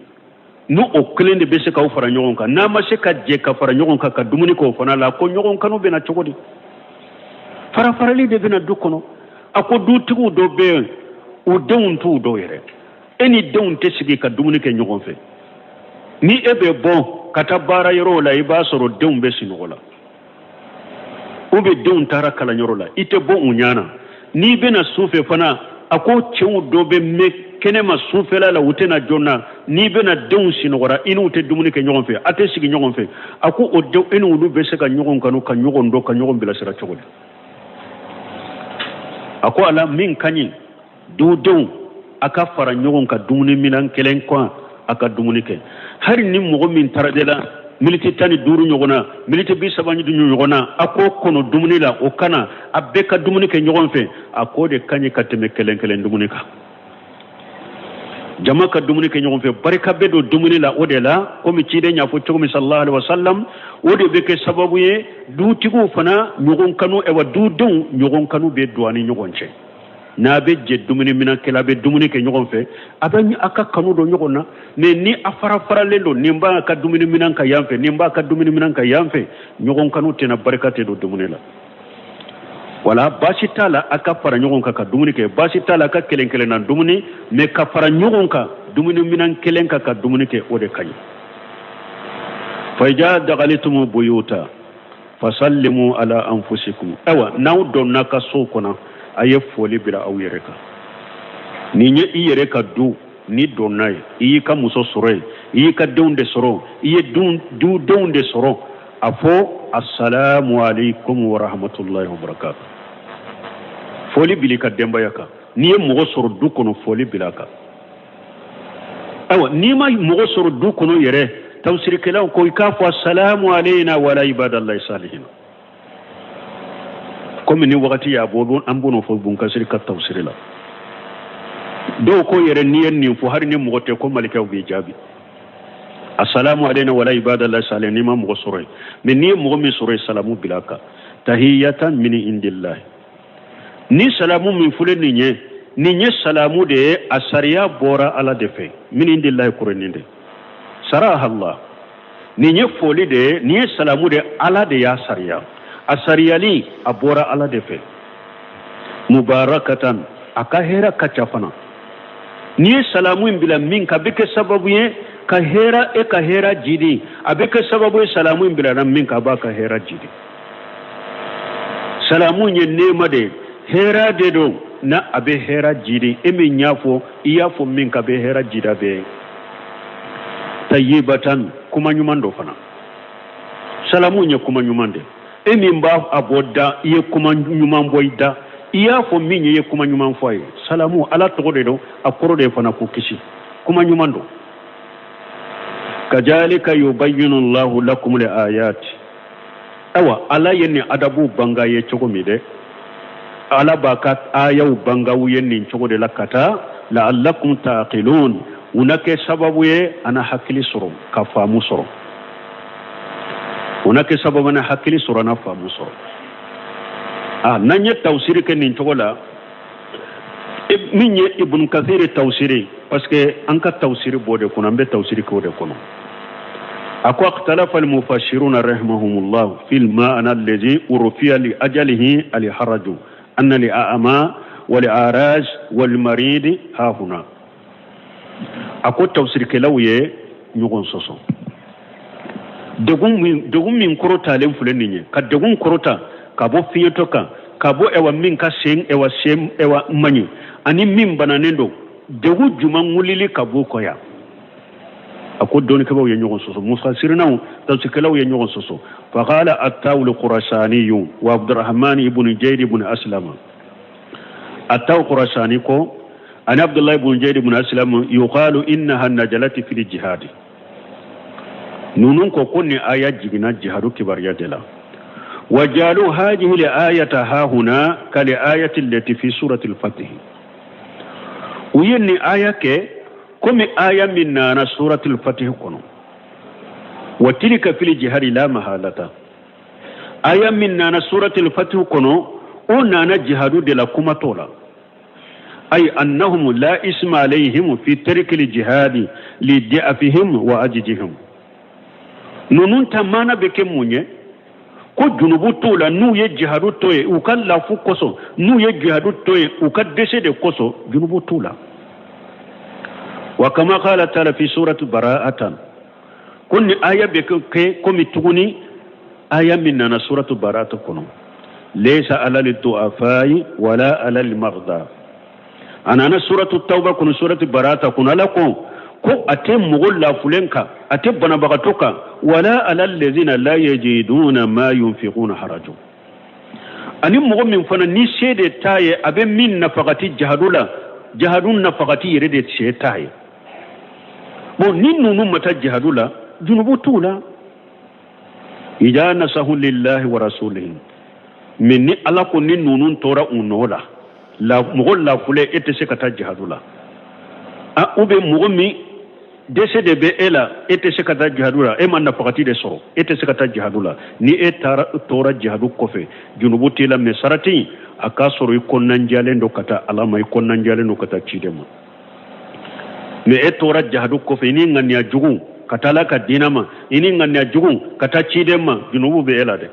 n'o o kelen de bɛ se k'aw fara ɲɔgɔn kan n'a ma se ka jɛ ka fara ɲɔgɔn kan ka dumuni kɛ o fana la ko ɲɔgɔn kanu bɛ na cogo di farafarali de bɛna du kɔnɔ a ko dutigiw dɔ bɛ yen u denw t'u dɔw yɛrɛ e ni denw tɛ sigi ka dumuni kɛ ɲɔgɔn fɛ ni e bɛ bɔ ka taa baara yɔrɔ la i b'a sɔrɔ denw bɛ sunɔgɔ la ou bien denw taara kalanyɔrɔ la i tɛ bɔ u ɲana n'i bɛna su fɛ fana a ko cɛw dɔ bɛ mɛn kɛnɛma sufɛla la u tɛna jɔn na n'i bɛna denw sunɔgɔra i n'u tɛ dumuni kɛ ɲɔgɔn fɛ a tɛ sigi ɲɔgɔn fɛ a ko o denw e n'olu bɛ se ka ɲɔgɔn kanu ka ɲɔgɔn dɔn ka ɲɔgɔn bilasira cogo di a ko ala min ka ɲi dudenw a ka fara ɲɔgɔn ka dumuni minan kelen kan a ka dumuni kɛ hali ni mɔgɔ min taara de la miniti 15 ɲɔgɔn na miniti 30 ɲɔgɔn na a ko kɔnɔ dumuni la o kana a bɛɛ ka dumuni kɛ ɲɔgɔn fɛ a ko de ka ɲi ka tɛmɛ kelen kelen dumuni kan jama ka dumuni kɛ ɲɔgɔn fɛ barika bɛ don dumuni la o de la komi ciden y'a fɔ cogo min sallallahu alaihi wasallam o de bɛ kɛ sababu ye dutigiw fana ɲɔgɔn kanu ewa dudenw ɲɔgɔn kanu bɛ don ani ɲɔgɔn cɛ n'a bɛ jɛ dumuni minan kɛla a bɛ dumuni kɛ ɲɔgɔn fɛ a bɛ a ka kanu don ɲɔgɔn na mais ni a fara-faralen don nin b'a ka dumuni minan ka yan fɛ nin b'a ka dumuni minan ka yan fɛ ɲɔgɔn kanu tɛna barika tɛ don dumuni la wala baasi t'a la a ka fara ɲɔgɔn kan ka dumuni kɛ baasi t'a la a ka kelen kelen na dumuni mais ka fara ɲɔgɔn kan dumuni minan kelen kan ka dumuni kɛ o de ka ɲi fa idza dakhalitum buyuta fasallimu ala anfusikum awa n'aw donna ka so kɔnɔ a ye foli bila aw yɛrɛ kan nin ye i yɛrɛ ka du ni donna ye i y'i ka muso sɔrɔ ye i y'i ka denw de sɔrɔ i ye dudenw de sɔrɔ a fɔ assalamu alaikum wa rahmatullahi wa barakatuh foli bili ka denbaya kan n'i ye mɔgɔ sɔrɔ du kɔnɔ foli bila kan ayiwa n'i ma mɔgɔ sɔrɔ du kɔnɔ yɛrɛ tafsirikɛlaw ko i k'a fɔ assalamu alayna wa ala ibadallahi salihin komi ni wagati y'a bɔ an b'o fɔ bunkasiri ka tafsiri la dɔw ko yɛrɛ n'i ye nin fɔ hali ni mɔgɔ tɛ ko malikɛw b'i jaabi assalamu alayna wa ala ibadallahi salihin n'i ma mɔgɔ sɔrɔ ye mais n'i ye mɔgɔ min sɔrɔ ye salamu bila kan tahiyatan min indillahi ni salamu min fɔlen nin ye salamu de ye a sariya bɔra ala de fɛ min indillahi kɔrɔnin de saraha Allah nin ye foli de ye nin ye salamu de ala de y'a sariya a sariyali a bɔra ala de fɛ mubarakatan aka hera kacha fana ni salamu bila min ka beke sababu ye ka hera jidi abeke sababu ye salamu bila ran min ka ba ka hera jidi salamu ye nema de hera de do na abe hera jidi emi nyafo iyafo min ka be hera jida be tayyibatan kuma nyumando fana salamu ye kuma nyumande emi mba aboda ye kuma nyuman boyda iyafo min ye kuma nyuman foye salamu ala to de do akoro de fana ko kishi kuma nyumando kajalika yubayyinu Allahu lakum al-ayati awa ala yenni adabu banga ye chogo mide ala bakat ayaw banga yenni chogo de lakata la'allakum taqilun unake sababu ye ana hakili soro ka famu soro unake sababu ana hakili soro na famu soro nanye tawsiri ke nin chogo la minye ibn kathir tawsiri parce que anka tawsiri bode kono ambe tawsiri ko de kono أكو اختلف المفسرون رحمهم الله في المعنى الذي أرفي لأجله الحرج أن لأعمى ولأراج والمريض ها هنا أكو تفسير كلاوية نيغون سوسو دغون من كروتا لم فلنيني كدغون كروتا كابو فيتوكا كابو اوا من كاسين اوا سيم اوا ماني اني من بنانندو دغو جuma ngulili kabo koya أقول دوني كباو ينيغون سوسو مفسرنا تذكروا ينيغون سوسو فقال التاو القرشاني وعبد الرحمن بن جيد بن أسلم التاو القرشاني كو أن عبد الله بن جيد بن أسلم يقال إنها النجلة في الجهاد نونون كو كوني آيات جينا جهاد كبار يدلا وجعلوا هذه الآية ها هنا كالآية التي في سورة الفتح ويني آية كي كم آية من سورة الفتح كنو وتلك في الجهاد لا محالة آية من سورة الفتح كنو ونانا جهاد دي لكم طولا أي أنهم لا اسم عليهم في ترك الجهاد لضعفهم وعجزهم نونون تمانا بكمونيه ko junubu tola nu ye jihadu toye u kan lafu koso nu ye jihadu toye u kan dese de koso junubu tola وكما قال تعالى في سورة براءة كن آية بكي كم تغني آية من سورة براءة كنو ليس على الضعفاء ولا على المرضى أنا سورة التوبة كن سورة براءة كن لكم كو أتم مغلا فلنكا أتم بنبغتك ولا على الذين لا يجدون ما ينفقون حرج أني مغمم فنا نسيد تاي أبي من نفقتي جهدون نفقتي يريد تاي bon nin nunu mata jihadula junubu tula ija nasahu lillahi wa rasulihi minni ala ko nin nunun tora unola la mogol la fule ete se kata jihadula a ube mogomi dese de be ela ete se kata jihadula e man na fakati de soro ete se kata jihadula ni e tora jihadu kofe junubu tila mesarati aka soro ikonnan jalendo kata alama ikonnan jalendo kata chidema me etora jahadu ko fe ni ngania jugu katala ka dinama ini ngania jugu kata chidema junubu be elade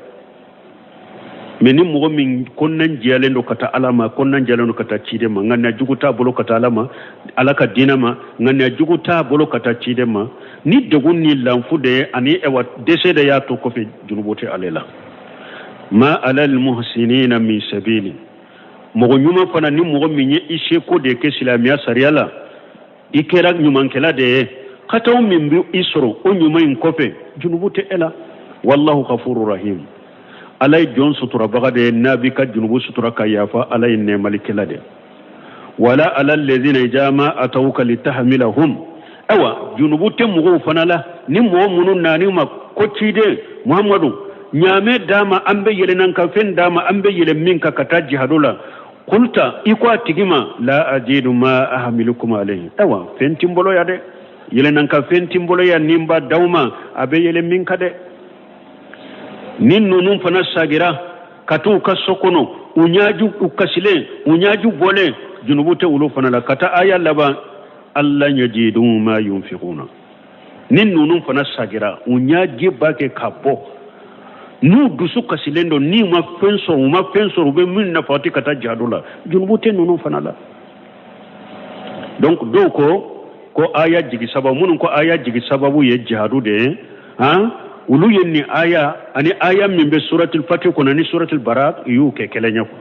me ni mo min konnan jalendo kata alama konnan jalendo kata chidema ngania jugu ta bolo kata alama alaka dinama ngania jugu ta bolo kata chidema ni degun ni lamfude ani ewa desede ya to ko fe junubu te alela ma alal muhsinina min sabili mo nyuma fana ni mo min ye ishe ko de ke islamia sariala ikera nyumankela de kataw min bi isro o nyumayin kofe junubute ela wallahu ghafurur rahim alay jon sutura bagade nabi ka junubu sutura ka yafa alay ne malikela de wala alal ladina jama atawka litahmilahum awa junubute mugo fanala ni mo munun nani ma kocide muhammadu nyame dama ambe yele nan ka fen dama ambe yele min ka kata jihadula kulta ikwa tigima la ajidu ma ahmilukum alayhi awa fentimbolo ya de yele nan ka fentimbolo ya nimba dawma abe yele min kade nin nunun fana sagira katu ka sokono unyaju ukasile unyaju bole junubute ulo fana la kata aya laba alla yajidu ma yunfiquna nin nunun fana sagira unyaji bake kapo nu dusu kasilendo ni ma fenso be min na fati kata jadula junubute nunu fanala donc do ko aya jigi sababu mun ko aya jigi sababu ye jihadu de ulu yenni aya ani aya min be suratul fatih ko nani suratul barat yu ke kelenya ko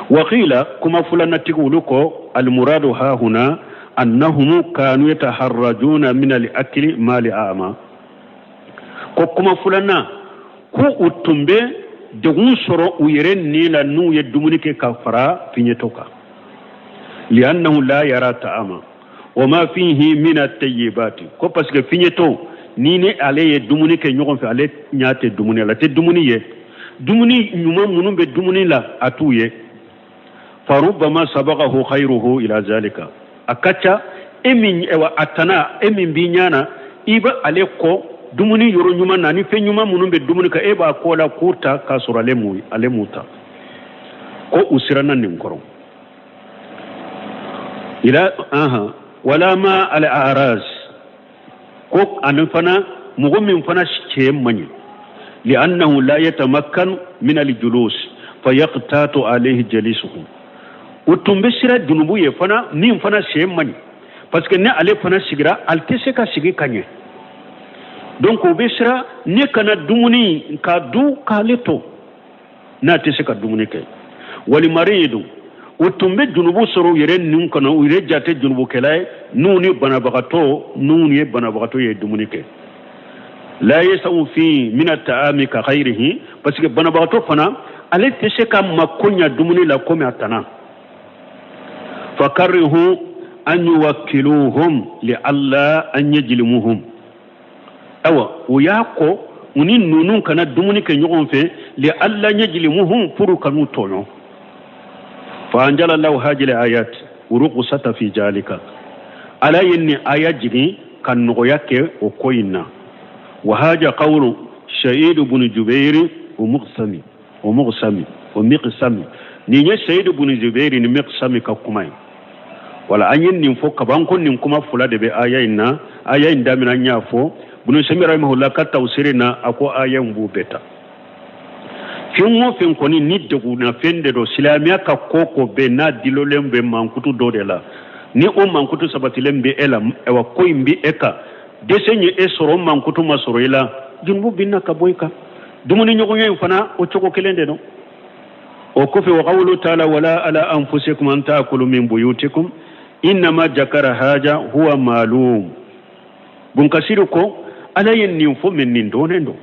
wa qila kuma fulana tigulu ko al muradu ha huna annahum kanu yataharrajuna min al akli mali ama ko kuma fulana ko utumbe de gun soro uyeren ni la nu ye dumuni ke kafara finyetoka li'annahu la yara ta'ama wa ma fihi min at-tayyibati ko parce que finyeto ni ne ale ye dumuni ke nyogon fe ale nyaate dumuni la te dumuni ye dumuni nyuma munun be dumuni la atuye farubama sabaqahu khayruhu ila zalika akacha emin ewa atana emin binyana iba ale ko dumuni yoro nyuma nani fe nyuma munun be dumuni ka eba ko la kuta kasura ale muta ko usirana nin koro ila wala ma al a'raz ko anan fana mugumin fana ce mani li'annahu la yatamakkan min al-julus fayaqtatu alayhi jalisuhu utumbe sira dunubu ye fana nin fana ce mani parce que ne ale fana sigira altese ka sigi kanye donc obe sira ne kana dumuni ka du kaleto na tese ka dumuni kai wali maridu utumbe junubu soro yere nin kana ure jate junubu kelay nuni banabagato ye dumunike la yasawu fi min at-ta'ami ka ghayrihi parce que banabagato fana ale tese ka makonya dumuni la komi atana fakarihu an yuwakkiluhum li alla an yajlimuhum awa uyako unin nunun kana dumunike nyogon fe li alla yajlimuhum furu kanu tono فأنزل الله هذه الآيات ورقصة في ذلك على إن آيات جدي كان نغيك وكوينا وهذا قول سعيد بن جبير ومقسم نيجي سعيد بن جبير ومقسم كقماي ولا أين نفوق بانكون نكما فلا دب آياتنا آيات دامنا نيافو بن سمير رحمه الله كتوسيرنا أكو آيات مبوبتا fengo fen koni ni degu na fende do silamiya ka koko be na dilolem be mankutu do de la ni o mankutu sabatilem be elam ewa koimbi eka desenye esoro mankutu masoro ila jumbu binna ka boyka dumuni nyogo nyen fana o choko kelende no o kofi wa qawlu ta'ala wala ala anfusikum an ta'kulu min buyutikum inma jakara haja huwa malum bunkasiru ko ala yen ni fo men nin do nendo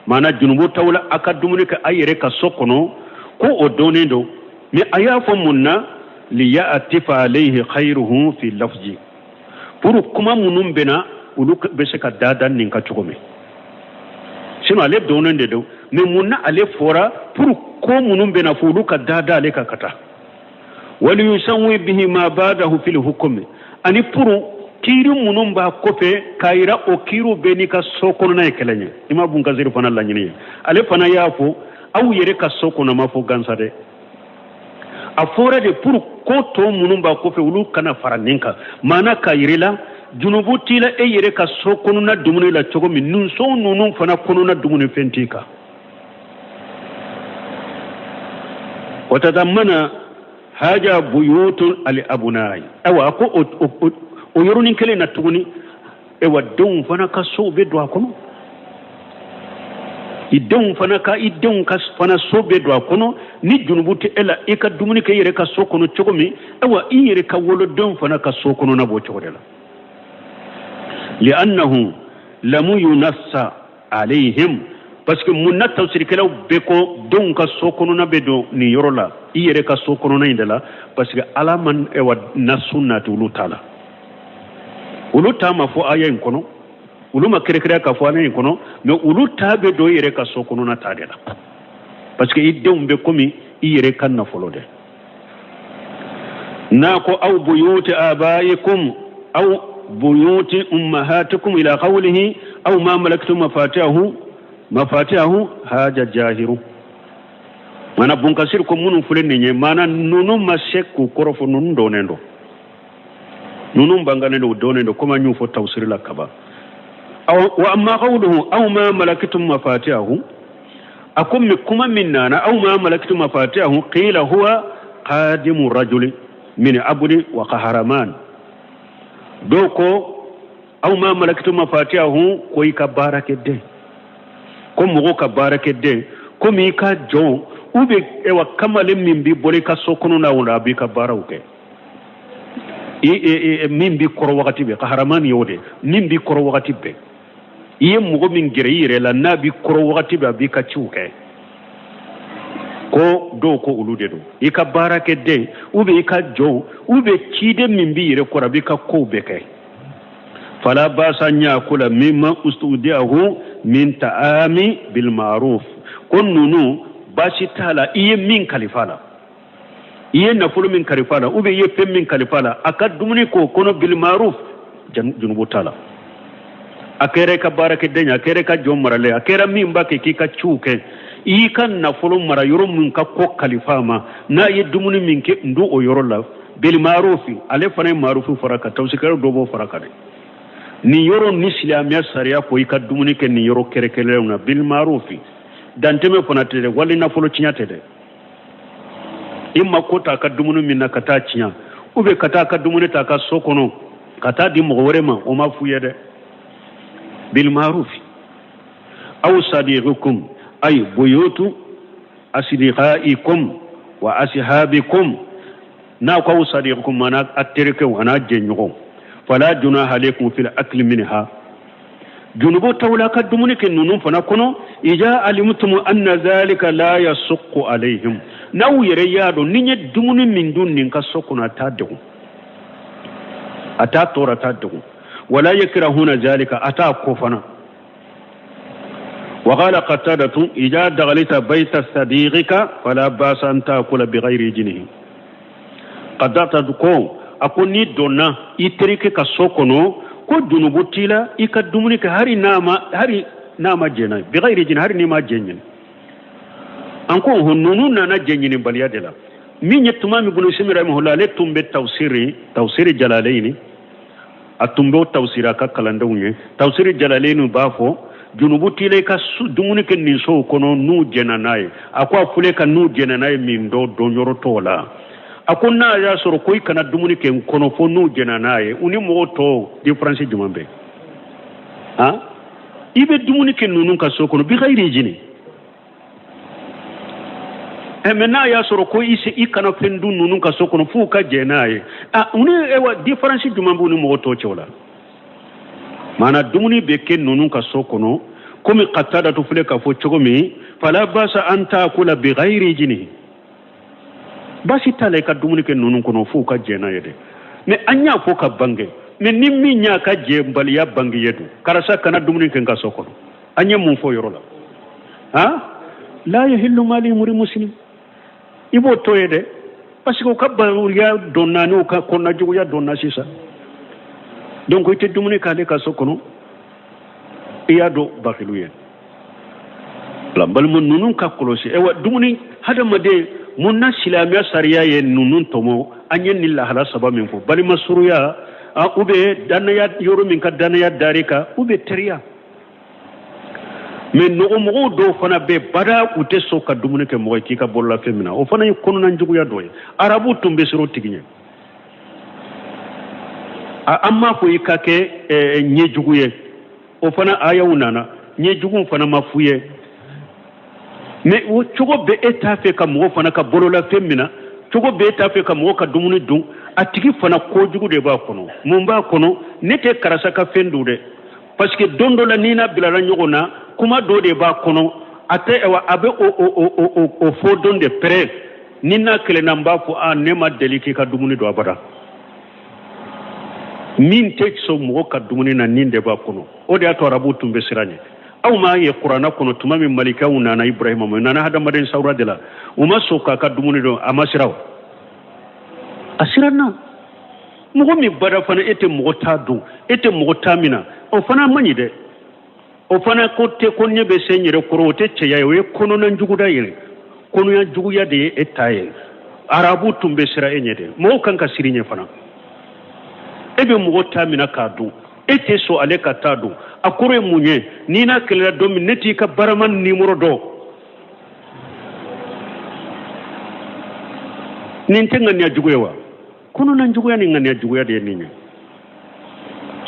mana junubu tawla aka dumuni ka ayere ka sokono ko o donendo mi ayafo munna li ya'tifa alayhi khayruhu fi lafzi pour kuma munum bena ulu be se ka dadan nin ka chugome sino ale donende do mi munna ale fora pour ko munum bena fu ulu ka dada ale ka kata wali yusawi bihi ma badahu fil hukm ani pour kiru munum ba kofe kaira o kiru beni ka sokono na ekelenya ima bunga ziri fana la nyini ale fana yafo au yere ka sokono mafo gansade afora de pour ko to munum ba kofe ulu kana faraninka mana kairila junubu tila e yere ka sokono na dumuni la chogo min nun so nunun fana kono na dumuni fentika watadamana haja buyutun al abunai awa ko o yoruni kele na tuguni e wadon fana ka so be do akono idon fana ka fana so be do akono ni junubuti ela e ka dumuni ke yere ka so kono chogomi e wa yere ka wolo don fana ka so kono na bo chogodela li annahu lam yunassa alaihim parce que munna tawsir kala be ko don ka so kono na be do ni yorola yere ka so kono na indela parce que alaman e wa nasunna tu lutala ulu tama fo aya kono ulu makrekre ka fo aya kono mais ulu tabe do yere ka so kono na tadela parce que idde be komi yere kan na folode nako aw buyuti abaikum aw buyuti ummahatikum ila qawlihi aw ma malaktum mafatihahu haja jahiru mana bunkasir ko munun fulenne nye mana nunu masekku korofo nunu donendo nunum bangane do donendo kuma nyu fo tawsir la kaba wa amma qawluhu aw ma malakatum mafatihahu akum kuma minnana aw ma malakatum mafatihahu qila huwa qadimu rajuli min abudi wa qahraman doko aw ma malakatu mafatihahu ko ika barake de ko mo ka barake de ko mi ka jon ube e wa kamale min bi bole ka sokono na wala bi ka barawke min bi koro wakati be qahraman yode min bi koro wakati be iye mo min gere yire la nabi koro wakati be bi ka ciuke ko do ko ulude do ika barake de ube ika jon ube kide min bi yire ko rabi ka ko be kay fala basanya kula mimma ustudiahu min ta'ami bil ma'ruf konnunu bashi tala iye min kalifala iye nafulu min kalifala ube iye fem min kalifala akadumuni ko kono bil ma'ruf junubu tala akere ka barake denya akere ka jon marale akere min bake kika chuke i kan nafulu mara yoro mun ka ko kalifama na ye dumuni min ke ndu o yoro la bil ma'rufi ale fane ma'rufu faraka tawsikaro dobo faraka de ni yoro ni islamiya sariya ko i ka dumuni ke ni yoro kere kele na bil ma'rufi danteme fonate de wali nafulu cinyate de imma ko ta ka dumuni min na kata cinya ube kata ka dumuni ta ka sokono kata di mo worema o ma fuye de bil ma'rufi aw sadiqukum ay buyutu asdiqaikum wa ashabikum na ko sadiqukum mana attereke wana jenyo fala junaha alaykum fil akli minha junubu tawla ka dumuni ke nunun fana kono ija alimtum anna zalika la yasqu alayhim naw yere yado ninye dumuni min dun nin ka sokuna taddu ata tora taddu wala yakrahuna zalika ata kofana وقال قتادة إذا دخلت بيت صديقك فلا بأس أن تأكل بغير جنه قتادة كون أكوني دونا يتريك كسوكونو كو جنوبتيلا يكدمنك هاري ناما جنا بغير جن هاري نما جنين أنكو هنونو نانا جنين باليادلا من يتمام ابن سمير رحمه الله لتم بالتوسير جلالين أتمبو توسيرا كالندوني توسير جلالين بافو junubu tile ka dumuni ke ninso kono nu jenanaye akwa fule ka nu jenanaye min do donyoro tola akuna ya soro koy kana dumuni ke kono fo nu jenanaye uni moto difference jumambe ha ibe dumuni ke nunun ka so kono bi ghairi jini emena ya soro koy isi ikana fendu nunun ka so kono fu ka jenaye uni ewa difference jumambe uni moto chola mana dumuni be ke nunun ka sokono komi qatada to fule ka fo chogomi fala basa anta kula bi ghairi jini basi tale ka dumuni ke nunun kono fu ka jena yede me anya fo ka bange me nimmi nya ka je mbaliya bange yedu karasa kana dumuni ke ka sokono anya mun fo yorola ha la yahillu mali muri muslim ibo to yede parce que ka bariya donnani ka konna jugu ya donna sisa donc ite dumuni kale ka sokono iyado bakiluye la bal mun nunun ka kolosi ewa dumuni hada made munna silamiya sariya ye nunun tomo anyen nilla hala saba min fo bal masuruya ube danaya yoro min ka danaya darika ube teriya men no mo do fana be bada ute so ka dumuni ke mo ki ka bolla femina o fana kono nan jugu ya doye arabu tumbe siro tiginye amma ko ikake nye juguye o fana ayawu nana nye jugun fana mafuye me o chogo be etafe ka mo fana ka bolola femina chogo be etafe ka mo ka dumuni dun atigi fana ko jugu de ba kono mun ba kono nete karasa ka fendude parce que dondo la nina bilala nyogona kuma do de ba kono ate ewa abe o fo donde pre nina kele namba fu nema deliki ka dumuni do abada min tek so mo ka dumuni na ninde ba kono o de ato rabu tumbe siranye aw ma ye qur'ana kono tuma min malika una na ibrahima mo nana hada maden sawra de la uma so ka dumuni do amasiraw asirana mo mi bada fana ete mo ta du ete mo tamina o fana mani de o fana ko te konye be senyere koro te cheya we kono nan juguda yele kono ya jugu ya de etaye arabu tumbe sira enyede mo kan ka sirinye fana ebe mo tamina ka du ete so ale ka tadu akure munye nina kala domi neti ka baraman nimero do nintenga nya juguewa kono nan juguya ni ngani juguya de ni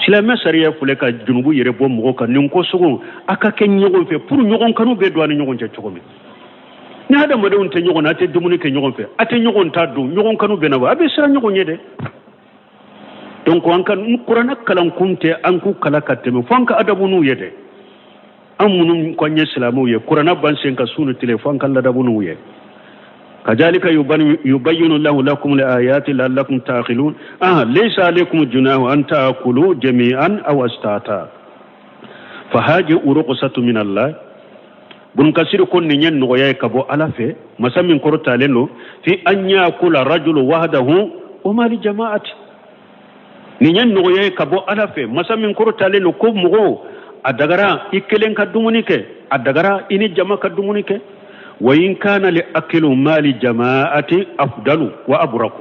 silama sariya fule ka junubu yere bo mo ka nin ko sugo aka ken nyogon fe pour nyogon kanu be do ani nyogon ca cogo mi ni hada mo de on te nyogon ate dumuni ke nyogon fe ate nyogon ta do nyogon kanu be na ba abe sira nyogon yede donc an kan qur'ana kalan kunte an ku kala kateme fanka adabunu yede amunu ko nya islamu ye qur'ana ban sen ka sunu telefon kan ladabunu ye كذلك يبين الله لكم الآيات لعلكم تعقلون ليس عليكم جناح أن تأكلوا جميعا أو أشتاتا فهذه رخصة من الله بن كثير كون نين نغيا كبو على في مسا من قرطا لنو في أن يأكل رجل وحده وما لجماعة نين نغيا كبو على في مسا من قرطا لنو كوب مغو أدغرا إكلين كدومونيك أدغرا إني جماعة كدومونيك وإن كان لأكل مال جماعة أفضل وأبرك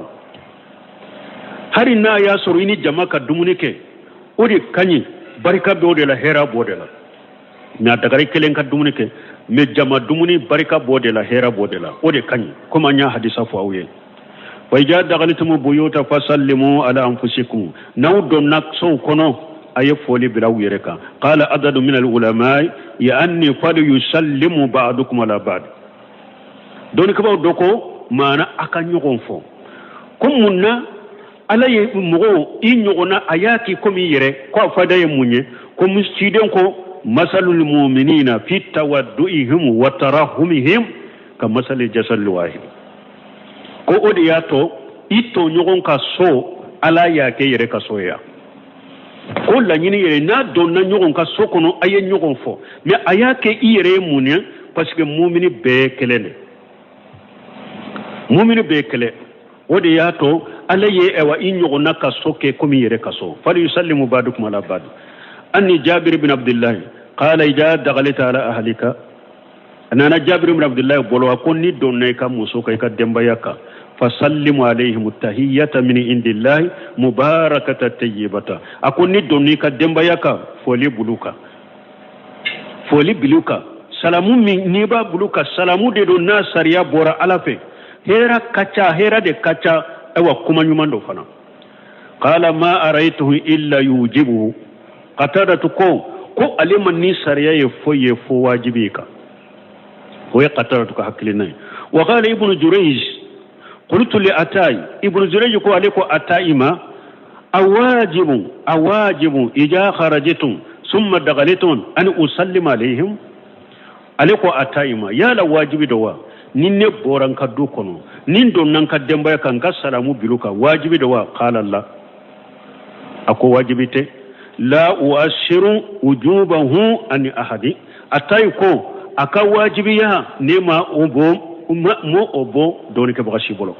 هرنا يا سوريني جماعة دمونيك أودي كني بركة بودلا هيرا بودلا نا دغاري كلين كدمونيك مي جماعة دموني بركة بودلا هيرا بودلا أودي كني كما نيا حديث فاوي وإذا دخلتم بيوت فسلموا على أنفسكم نو دونك سو كونو أي فولي بلاو يركا قال عدد من العلماء يعني فليسلم بعضكم على بعض doni ko doko mana aka nyogon fo kummunna alaye mugo inyogona ayati komi yere ko fada ye munye ko musiden ko masalul mu'minina fi tawadduihim wa tarahumihim ka masali jasal wahid ko odiyato ito nyogon ka so ala ya ke yere ka soya ko la nyini yere na don na nyogon ka so kono aye nyogon fo mais ayake yere munye parce que mu'mini be kelene muminu be kele wodi yato alaye ewa inyo naka soke komi yere kaso fali yusallimu ba'dukum ala ba'd anni jabir ibn abdullah qala idha daghalta ala ahlika anana jabir ibn abdullah bolo akonni donne ka muso kay ka demba yaka fasallimu alayhim tahiyyata min indillahi mubarakata tayyibata akonni donne ka demba yaka foli buluka salamu min niba buluka salamu de do nasariya bora alafe hera kacha hera de kacha ewa kuma nyumando fana qala ma araituhu illa yujibu qatada ko aliman ni sariya ye fo wajibika ko ya qatada ko hakilina wa qala ibnu jurayj qultu li atay ibnu jurayj ko aliko ataima awajibu ija kharajatum thumma daghalitum an usallima alaihim aliko ataima ya la wajibi dawa ninne boran ka do kono nin don nan ka demba kan ka salamu biluka wajibi da wa qala Allah ako wajibite la uashiru wujubahu an ahadi atay ko aka wajibiya nema mo obo doni ke bashi bolo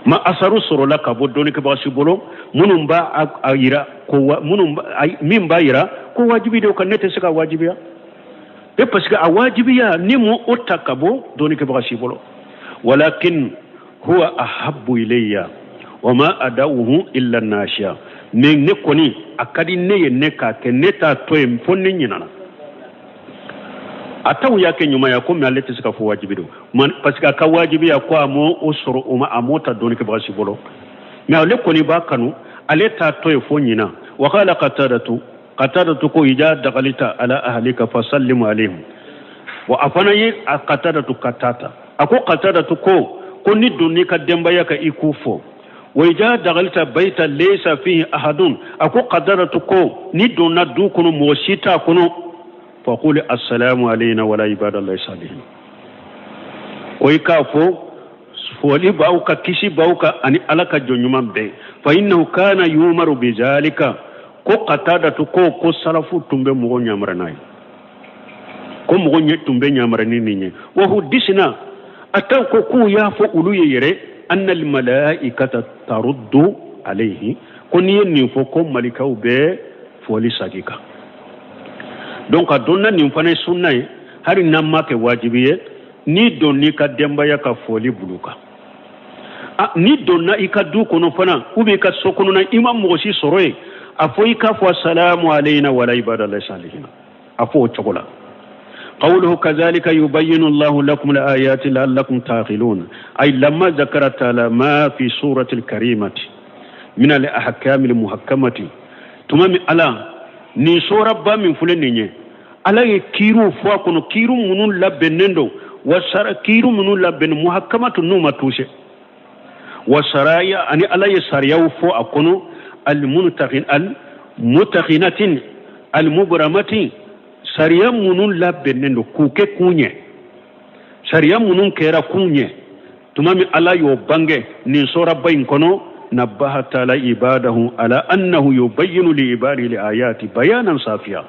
ma asaru soro la ka bo doni ke bashi bolo munum ba ayira ko munum min ba yira ko wajibi do kan nete sika wajibiya et parce que awajibiya nimo otakabo doni ke bashi bolo walakin huwa ahabbu ilayya wama adawuhu illa nashiya men ne koni akadi ne ne ka ke neta toy fonni nyina ataw yake nyuma ya ko mi alete sika fo wajibido man parce que ka wajibiya ko amo osoro uma amota doni ke bashi bolo mais ale koni ba kanu aleta toy fo nyina wa qala qatadatu ko ija dagalita ala ahlika fasallimu alaihim wa afana yi qatadatu katata ako qatadatu ko ni donni ka demba yaka ikufo wa ija dagalita baita laysa fihi ahadun ako qatadatu ko ni donna du kono moshita kono fa qul assalamu alayna wa la ibadallahi salihin ko ikafo foli bauka kishi bauka ani alaka jonyuma be fa innahu kana yumaru bizalika ko qatadatu ko salafu tumbe mo nyamara nay ko mo tumbe nyamara ni wa hudisna ataw ko ku ya fo ulu yere anna al malaikata taruddu alayhi ko ni fo ko malikaw be foli sagika donc adonna ni fane sunna hari namma ke wajibiye ni donni ka demba ya ka foli buluka ni donna ikadu kono fana ubi ka sokono na imam mo si soroye afoi ka fo assalamu alayna wa la ibadallahi salihin afo chokola قوله كذلك يبين الله لكم الآيات لعلكم تعقلون أي لما ذكر تعالى ما في سورة الكريمة من الأحكام المحكمة تمام على ni sora ba min fulen nye ala ye kiru fo kono kiru munun labbenendo wasara kiru munun labben muhakkamatu numa tushe wasaraya ani ala ye sariya fo akono al mutakhinatin al mubramati sariya munun labbenendo kuke kunye sariya munun kera kunye tumami ala yo bange ni sora ba in kono نبه تعالى عباده على أنه يبين لعباده الآيات بيانا صافيا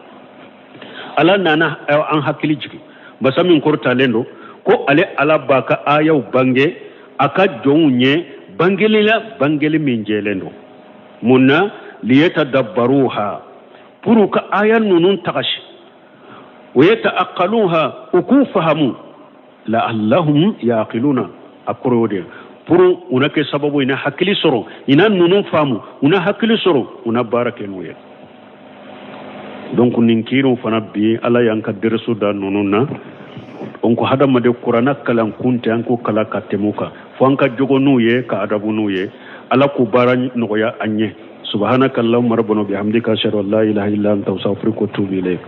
على نانا أن حكي جري بس من كورتا لندو كو على باكا آية وبانجي أكا جوني بانجلي من جيلندو منا ليتدبروها بروكا آية نونون تغش ويتأقلوها وكوفهم لعلهم يعقلون أقرودين pour una ke sababu ina hakili soro ina nunun famu una hakili soro una barake nuye donc ninkiru fana bi ala yanka dersu da nununa on ko hada made qur'ana kalan kunte an ko kala katemuka fo an ka jogo nuye ka adabu nuye ala ku baran noya anye subhanakallahumma rabbana bihamdika ashhadu an la ilaha illa anta astaghfiruka wa atubu ilayk.